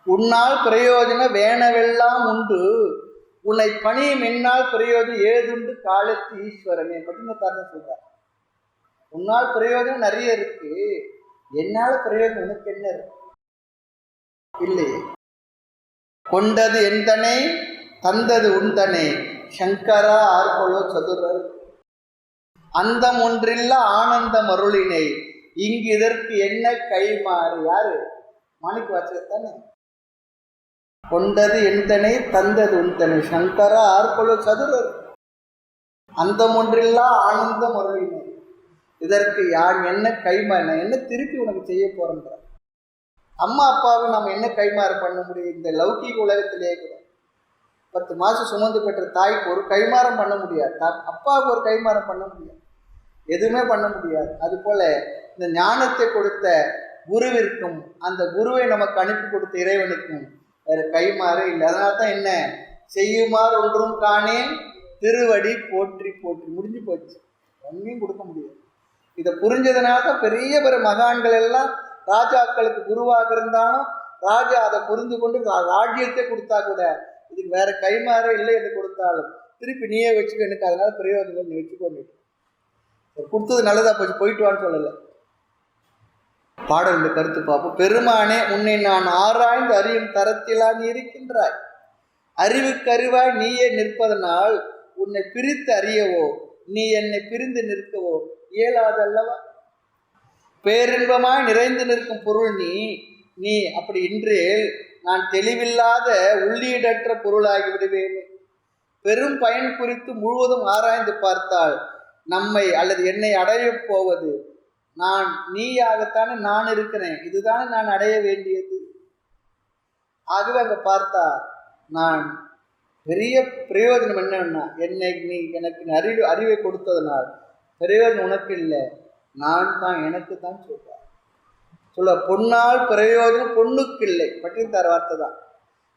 உன்னால் பிரயோஜனம் வேணவெல்லாம் உண்டு, உன்னை பணியும் என்னால் பிரயோஜனம் ஏதுண்டு காலத்து ஈஸ்வரனே பட்டினத்தார் சொல்றார். உன்னால் பிரயோஜனம் நிறைய இருக்கு, என்னால பிரயோஜனம் உனக்கு என்ன இருக்கு? இல்லையே. கொண்டது எந்தனை தந்தது உந்தனை சங்கரா ஆர்கொலோ சதுரர் அந்தம் ஒன்றில்ல ஆனந்தம் அருளினை இங்கு இதற்கு என்ன கைமாறு. யாரு? மாணிக்க வாசகர் தானே. கொண்டது எந்தனை தந்தது உந்தனை சங்கரா ஆர்கொழு சதுரர் அந்தம் ஒன்றில்லா ஆனந்தம் அருளினை. இதற்கு யான் என்ன கைமாறு, என்ன திருப்பி உனக்கு செய்ய போறேன்ற. அம்மா அப்பாவை நம்ம என்ன கைமாறு பண்ண முடியும்? இந்த லௌகீக உலகத்திலே கூட 10 மாதம் சுமந்து பெற்ற தாய்க்கு ஒரு கைமாறம் பண்ண முடியாது, அப்பாவுக்கு ஒரு கைமாறம் பண்ண முடியாது, எதுவுமே பண்ண முடியாது. அதுபோல இந்த ஞானத்தை கொடுத்த குருவிற்கும் அந்த குருவை நமக்கு அனுப்பி கொடுத்த இறைவனுக்கும் வேறு கைமாறு இல்லை. அதனால தான் என்ன செய்யுமாறு ஒன்றும் காணேன் திருவடி போற்றி போற்றி, முடிஞ்சு போச்சு, ஒன்றையும் கொடுக்க முடியாது. இதை புரிஞ்சதுனால தான் பெரிய பெரிய மகான்கள் எல்லாம் ராஜாக்களுக்கு குருவாக இருந்தாலும் ராஜா அதை புரிந்து கொண்டு ராஜ்யத்தை கொடுத்தா கூட இதுக்கு வேற கைமாறே இல்லை என்று கொடுத்தாலும் திருப்பி நீயே வச்சுக்கோ, எனக்கு அதனால பிரயோஜனம் நீ வச்சுக்கொண்டு கொடுத்தது நல்லதா போச்சு, போயிட்டு வான்னு சொல்லலை. பாடல் இந்த கருத்து பார்ப்போம். பெருமானே உன்னை நான் ஆராய்ந்து அறியும் தரத்திலா நீ இருக்கின்றாய், அறிவுக்கறிவாய் நீயே நிற்பதனால் உன்னை பிரித்து அறியவோ நீ என்னை பிரிந்து நிற்கவோ இயலாதல்லவா. பேரின்பமாய் நிறைந்து நிற்கும் பொருள் நீ அப்படி இன்றேல் நான் தெளிவில்லாத உள்ளீடற்ற பொருளாகி விடுவேன். பெரும் பயன் குறித்து முழுவதும் ஆராய்ந்து பார்த்தால் நம்மை அல்லது என்னை அடையப் போவது நீயாகத்தானே நான் இருக்கிறேன், இதுதானே நான் அடைய வேண்டியது. ஆகவே அங்கே பார்த்தா நான் பெரிய பிரயோஜனம் என்னன்னா, என்னை நீ எனக்கு அறிவை கொடுத்ததுனால் பிரயோஜனம் உனக்கு இல்லை, நான் தான் எனக்கு தான் சொல்ல. பொன்னால் பிரயோஜனம் பொண்ணுக்கு இல்லை, பட்டினத்தார் வார்த்தை தான்.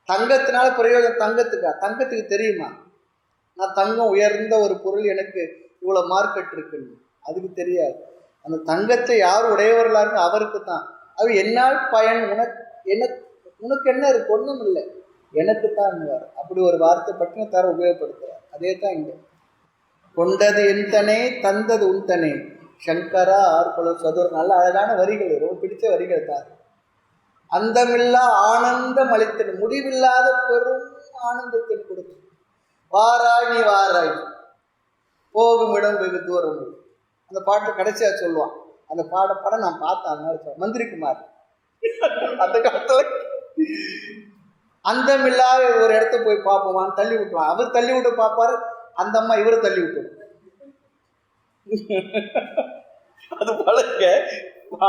தங்கத்தினால பிரயோஜனம் தங்கத்துக்கு தெரியுமா? நான் தங்கம் உயர்ந்த ஒரு பொருள், எனக்கு இவ்வளோ மார்க்கெட் இருக்குன்னு அதுக்கு தெரியாது. அந்த தங்கத்தை யார் உடையவர்களாக அவருக்கு தான். அது என்னால் பயன் உனக்கு என்ன இருக்கு? ஒன்றும் இல்லை, எனக்கு தான். அப்படி ஒரு வார்த்தை பட்டினத்தார் உபயோகப்படுத்துகிறார். அதே தான் இங்கே கொண்டது என்தனே தந்தது உன்தனே சங்கரா ஆர்கொழு சதுர். நல்ல அழகான வரிகள், ரொம்ப பிடிச்ச வரிகள் தான். அந்தமில்லா ஆனந்தம் அளித்தன், முடிவில்லாத பெரும் ஆனந்தத்தின் கொடுத்து வாராய் நீ வாராய் போகும் இடம் வெகு தூரம். அந்த பாட்டு கடைசியா சொல்லுவான். அந்த படம் நான் பார்த்தேன், மந்திரிக்குமார். அந்த காலத்துல அந்தமில்லாத ஒரு இடத்த போய் பார்ப்போமான்னு தள்ளி விட்டுவான். அவர் தள்ளி விட்டு பார்ப்பாரு, அந்த அம்மா இவரை தள்ளி விட்டு. அது பழங்க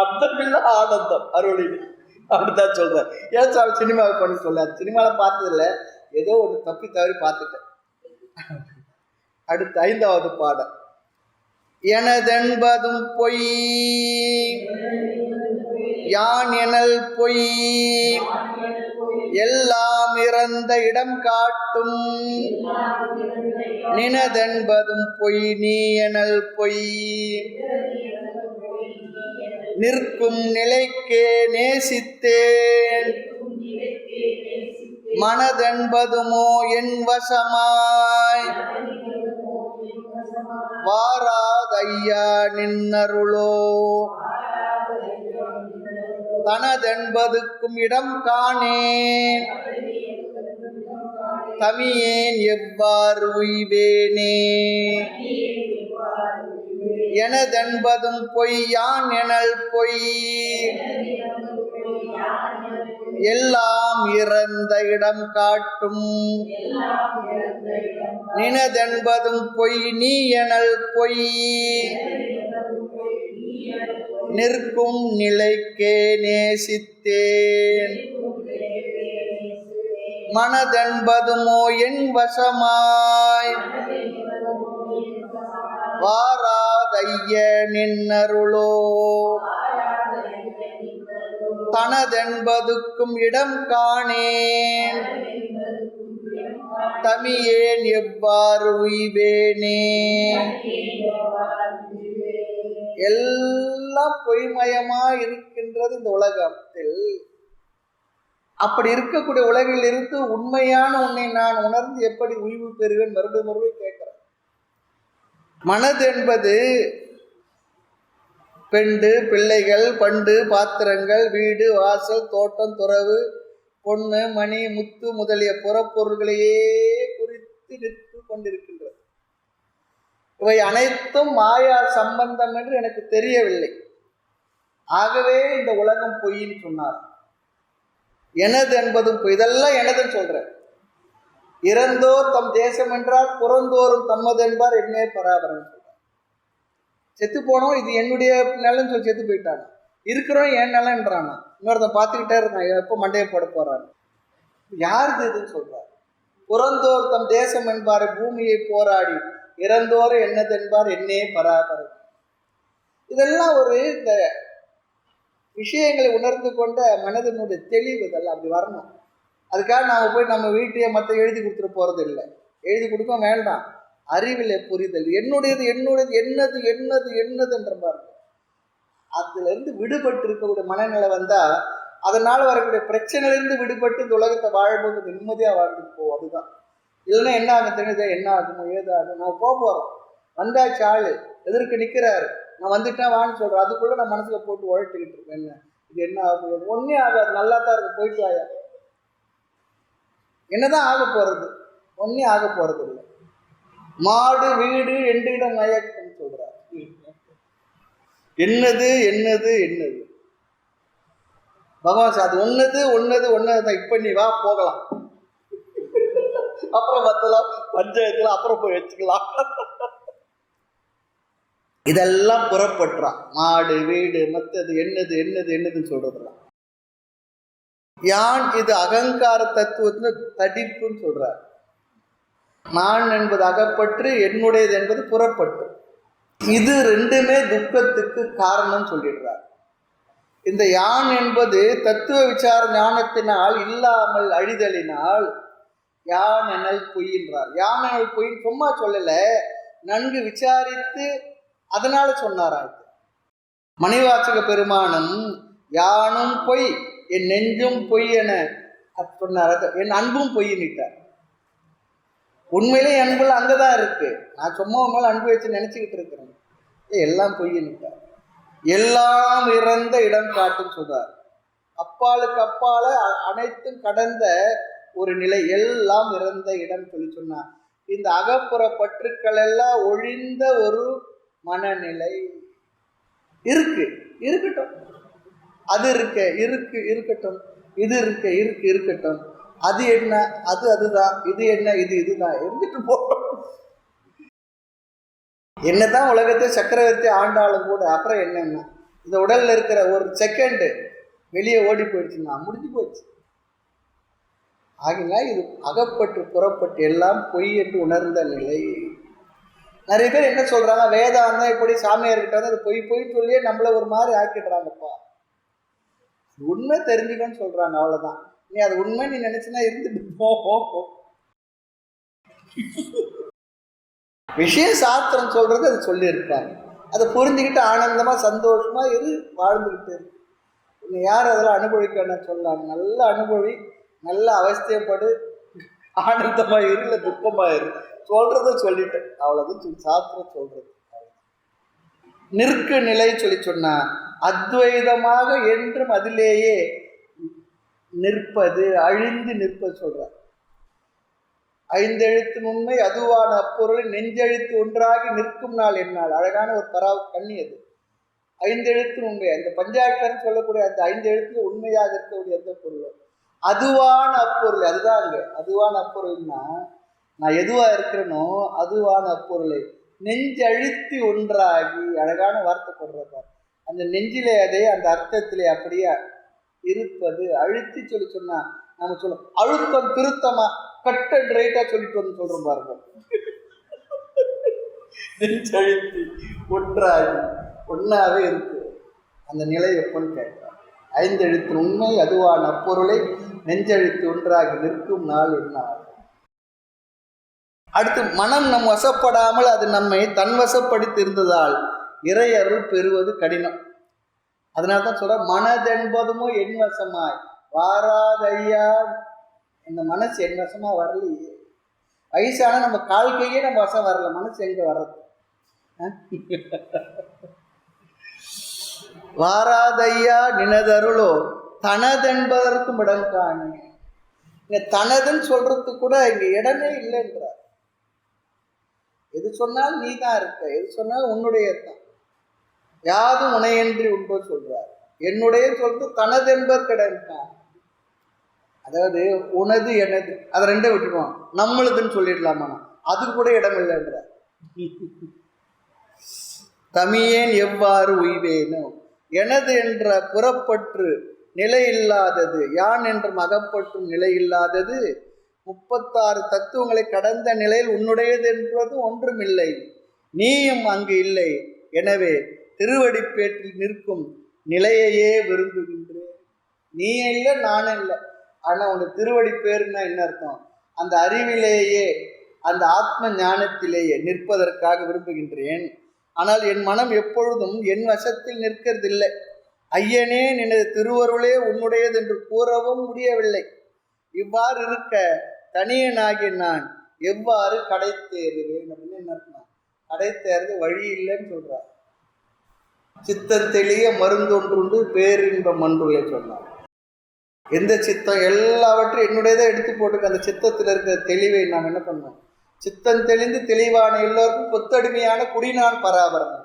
அந்தமில்லா ஆனந்தம் அருளினி அப்படித்தான் சொல்றேன். ஏன் சார் சினிமாவை பண்ணி சொல்லாது, சினிமாவில் பார்த்ததில்ல, ஏதோ ஒன்று தப்பி தவறி பார்த்துட்டேன். அடுத்து 5வது பாடம். எனதென்பதும் பொய் யான் எனல் பொய் எல்லாம் இறந்த இடம் காட்டும் நினதென்பதும் பொய் நீ எனல் பொய் நிற்கும் நிலைக்கே நேசித்தேன் மனதென்பதுமோ என் வசமாய் வாராதையா நின்னருளோ தனதென்பதுக்கும் இடம் காணேன் தமியேன் எவ்வாறு உய்வேனே. எனதென்பதும் பொய் யான் எனல் பொய் எல்லாம் இறந்த இடம் காட்டும் நினதென்பதும் பொய் நீ எனல் பொய் நிற்கும் நிலைக்கே நேசித்தேன் மனதென்பதுமோ என் வசமாய் வாராதைய நின்னருளோ தனதென்பதுக்கும் இடம் காணேன் தமியேன் எவ்வாறு உய்வேனே. எல்லாம் பொய்மயமா இருக்கின்றது இந்த உலகத்தில். அப்படி இருக்கக்கூடிய உலகில் இருந்து உண்மையான உன்னை நான் உணர்ந்து எப்படி உய்வு பெறுவேன்? மறுபடியும் கேட்கிறேன். மனது என்பது பெண்டு பிள்ளைகள் பண்டு பாத்திரங்கள் வீடு வாசல் தோட்டம் துறவு பொண்ணு மணி முத்து முதலிய புறப்பொருள்களையே குறித்து நிற்று கொண்டிருக்கின்றது. இவை அனைத்தும் மாயா சம்பந்தம் என்று எனக்கு தெரியவில்லை. ஆகவே இந்த உலகம் பொய்ன்னு சொன்னார். எனது என்பதும் பொய். இதெல்லாம் எனதுன்னு சொல்றேன். இறந்தோர் தம் தேசம் என்றால் புறந்தோறும் தம்மது என்பார் என்னே பராபரன் சொல்றார். செத்து போனோம் இது என்னுடைய நிலன்னு சொல்லி செத்து போயிட்டாங்க. இருக்கிறோம் என் நிலன்றானா. இன்னொருத்தன் பார்த்துக்கிட்டே இருக்கான் எப்போ மண்டையை போட போறான்னு. யாருக்கு இதுன்னு சொல்றார். புறந்தோர் தம் தேசம் என்பார் பூமியை போராடி இறந்தோர் என்னது என்பார் என்னே பராபரன். இதெல்லாம் ஒரு இந்த விஷயங்களை உணர்ந்து கொண்ட மனதினுடைய தெளிவு இதெல்லாம் அப்படி வரணும். அதுக்காக நாம் போய் நம்ம வீட்டையே மற்ற எழுதி கொடுத்துட்டு போகிறது இல்லை. எழுதி கொடுக்க வேண்டாம். அறிவில் புரிதல் என்னுடையது என்னுடையது என்னது என்னது என்னதுன்ற பாருங்க. அதுலேருந்து விடுபட்டு இருக்கக்கூடிய மனநிலை வந்தால் அதனால் வரக்கூடிய பிரச்சனையிலேருந்து விடுபட்டு இந்த உலகத்தை வாழும்போது நிம்மதியாக வாழ்ந்துட்டு போவோம். அதுதான். இல்லைன்னா என்ன ஆகும் தெரியுது, என்ன ஆகுமோ ஏதாகும். நம்ம போகிறோம், வந்தாச்சு ஆள் எதிர்க்கு நிற்கிறாரு, நான் வந்துட்டேன் வான்னு சொல்கிறேன். அதுக்குள்ளே நான் மனசில் போட்டு உழட்டிக்கிட்டு இருக்கேன். என்ன இது என்ன ஆகும், ஒன்றே ஆகாது, நல்லா தான் இருக்கு, போயிட்டு வாயா. என்னதான் ஆக போகிறது, ஒன்றே ஆக போகிறது இல்லை. மாடு வீடு என்றிடம் மயக்கம் சொல்கிறார். என்னது என்னது என்னது பகவான் அது ஒன்னது ஒன்னது ஒன்னதுதான். இப்ப நீ வா போகலாம், அப்புறம் மத்தலாம் பஞ்சாயத்துல அப்புறம் போய் வச்சுக்கலாம். இதெல்லாம் புறப்பட்டுறான். மாடு வீடு மற்றது என்னது என்னது என்னதுன்னு சொல்றதுலாம். யான் இது அகங்கார தத்துவத்துல தடிப்புன்னு சொல்றார். நான் என்பது அகப்பற்று, என்னுடையது என்பது புறப்பற்று. இது ரெண்டுமே துக்கத்துக்கு காரணம் சொல்லிடுறார். இந்த யான் என்பது தத்துவ விசார ஞானத்தினால் இல்லாமல் அழிதலினால் யான் எனல் பொய்ன்றார். யான் எனல் பொய் சும்மா சொல்லல, நன்கு விசாரித்து அதனால சொன்னாராம். மணிவாசக பெருமானும் யானும் பொய் என் நெஞ்சும் பொய் என சொன்னார். என் அன்பும் பொய்யிட்டார். உண்மையிலே அன்புல அங்கதான் இருக்கு. நான் சும்மா மேல அன்பு வச்சு நினைச்சுக்கிட்டு இருக்கிறேன். எல்லாம் பொய்யிட்டார். எல்லாம் இறந்த இடம் காட்டுன்னு சொல்றார். அப்பாலுக்கு அப்பால அனைத்தும் கடந்த ஒரு நிலை, எல்லாம் இறந்த இடம் சொல்லி சொன்னார். இந்த அகப்புற பற்றுக்கள் எல்லாம் ஒழிந்த ஒரு மனநிலை இருக்கு, இருக்கட்டும். அது இருக்க இருக்கு இருக்கட்டும், இது இருக்க இருக்கு இருக்கட்டும். அது என்ன, அது அதுதான், இது என்ன, இது இதுதான், இருந்துட்டு போட்டோம். என்னதான் உலகத்தை சக்கரவர்த்தி ஆண்டாலும் கூட அப்புறம் என்னன்னா இந்த உடல்ல இருக்கிற ஒரு செகண்டு வெளியே ஓடி போயிடுச்சுன்னா முடிஞ்சு போச்சு. ஆகினா இது அகப்பட்டு புறப்பட்டு எல்லாம் பொய் என்று உணர்ந்த நிலை. நிறைய பேர் என்ன சொல்றாங்க, வேதாந்தம் இப்படி சாமியார்கிட்ட அது பொய் பொய் சொல்லியே நம்மள ஒரு மாதிரி ஆக்கிடுறாங்கப்பா. உண்மை தெரிஞ்சுக்கன்னு சொல்றாங்க, அவ்வளவுதான். நீ அது உண்மை நீ நினைச்சுன்னா இருந்துட்டு போ. விஷய சாஸ்திரம் சொல்றது அது சொல்லியிருக்காங்க. அதை புரிஞ்சுக்கிட்டு ஆனந்தமா சந்தோஷமா இரு, வாழ்ந்துக்கிட்டு இருக்கு. யார் அதெல்லாம் அனுபவிக்கணும்னு சொல்லாங்க. நல்ல அனுபவி, நல்ல அவஸ்தையப்படு, ஆனந்தமா இரு, இல்லை துக்கமா இரு. சொல்றத சொல்லிட்டேன், அவ்வளவு சாஸ்திரம் சொல்றது. நிற்கு நிலை சொல்லி சொன்னா அத்வைதமாக என்றும் அதிலேயே நிற்பது, அழிந்து நிற்பது சொல்ற. ஐந்தெழுத்து உண்மை அதுவான அப்பொருளை நெஞ்செழுத்து ஒன்றாகி நிற்கும் நாள் என்னால். அழகான ஒரு கண்ணி அது. ஐந்தெழுத்து உண்மை, அந்த பஞ்சாட்சரம் சொல்லக்கூடிய அந்த 5 எழுத்துல உண்மையாக இருக்கக்கூடிய எந்த பொருள் அதுவான அப்பொருள். அதுதான் அங்க அதுவான அப்பொருள்னா நான் எதுவா இருக்கிறேனோ அதுவான அப்பொருளை நெஞ்சழுத்தி ஒன்றாகி, அழகான வார்த்தை போடுறார். அந்த நெஞ்சிலே அதே அந்த அர்த்தத்திலே அப்படியே இருப்பது. அழுத்தி சொல்லி சொன்னா நம்ம சொல்லுவோம் அழுத்தம் திருத்தமா கட் அண்ட் ரைட்டா சொல்லிட்டு வந்து சொல்றோம் பாருங்க. நெஞ்சழுத்தி ஒன்றாகி ஒன்னாவே இருக்கு. அந்த நிலை எப்பன்னு கேட்கிறார். 5 எழுத்து உண்மை அதுவான அப்பொருளை நெஞ்சழுத்தி ஒன்றாகி நிற்கும் நாள் என்னால். அடுத்து மனம் நம் வசப்படாமல் அது நம்மை தன்வசப்படுத்தி இருந்ததால் இறை அருள் பெறுவது கடினம். அதனால்தான் சொல்ற மனதென்பதுமோ என் வசமாய் வாராதையா. இந்த மனசு என் வசமா வரலையே. வயசான நம்ம கால் கையே நம்ம வசம் வரல, மனசு எங்க வர்றது? வாராதையா நினதருளோ தனதென்பதற்கும் இடம் காணு. இங்க தனதுன்னு சொல்றதுக்கு கூட இங்க இடமே இல்லைன்றார். எது சொன்னாலும் நீ தான் இருக்க, எது சொன்னாலும் உன்னுடைய தான். யாதும் உனையன்றி உண்டோ சொல்றார். என்னுடைய சொல்றது தனதென்பர் கிடையாது. அதாவது உனது எனது அதை ரெண்டே விட்டுருவோம், நம்மளுதுன்னு சொல்லிடலாமா? அது கூட இடம் இல்லைன்ற. தமியேன் எவ்வாறு உய்வேனும், எனது என்ற புறப்பற்று நிலை இல்லாதது, யான் என்ற மகப்பற்றும் நிலை இல்லாதது, 36 தத்துவங்களை கடந்த நிலையில் உன்னுடையது என்பது ஒன்றுமில்லை, நீயும் அங்கு இல்லை. எனவே திருவடிப்பேற்றில் நிற்கும் நிலையையே விரும்புகின்றேன். நீ இல்லை, நானும் இல்லை, ஆனால் உனக்கு திருவடி பேருன்னா என்ன அர்த்தம்? அந்த அறிவிலேயே, அந்த ஆத்ம ஞானத்திலேயே நிற்பதற்காக விரும்புகின்றேன். ஆனால் என் மனம் எப்பொழுதும் என் வசத்தில் நிற்கிறதில்லை. ஐயனே, நினது திருவருளே உன்னுடையது என்று கூறவும் முடியவில்லை. இவ்வாறு இருக்க தனியனாகிய நான் எவ்வாறு கடை தேறுவேன் அப்படின்னு என்ன அர்த்தம்? கடை தேர்றது வழி இல்லைன்னு சொல்றார். சித்தம் தெளிய மருந்தொன்றுண்டு பேரின்பம் ஒன்றுள்ளே சொன்னார். எந்த சித்தம் எல்லாவற்றையும் என்னுடையதை எடுத்து போட்டுக்க. அந்த சித்தத்தில் இருக்கிற தெளிவை நாம் என்ன பண்ணுவோம்? சித்தம் தெளிந்து தெளிவான எல்லோருக்கும் கொத்தடிமையான குடிநான் பராபரம்.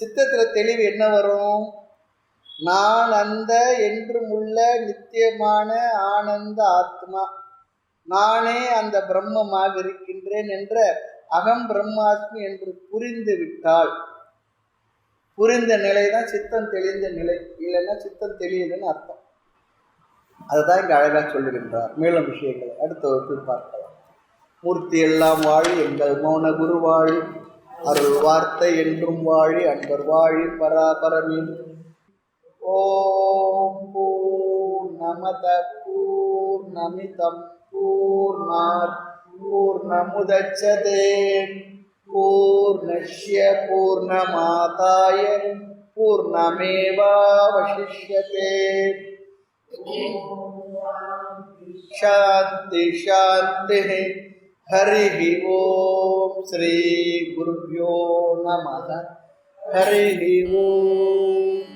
சித்தத்தில் தெளிவு என்ன வரும்? நான் அந்த என்றும் உள்ள நித்தியமான ஆனந்த ஆத்மா, நானே அந்த பிரம்மமாக இருக்கின்றேன் என்ற அகம் பிரம்மாத்மி என்று புரிந்து விட்டால், புரிந்த நிலை தான் சித்தம் தெளிந்த நிலை. இல்லைன்னா சித்தம் தெளியுதுன்னு அர்த்தம். அதுதான் இங்கே அழகாக சொல்லுகின்றார். மேலும் விஷயங்களை அடுத்த வகுப்பில் பார்க்கலாம். மூர்த்தி எல்லாம் வாழி, எங்கள் மௌன குரு வாழி, அருள் வார்த்தை என்றும் வாழி, அன்பர் வாழி பராபரமின். ஓம் பூர்ணமத பூர்ணமிதம் பூர்ணாத் பூர்ணமுதச்யதே பூர்ணஸ்ய பூர்ணமாதாய பூர்ணமேவாவசிஷ்யதே. शांति शांति. हरि ओम. श्री गुरुभ्यो नमः. हरि ओम.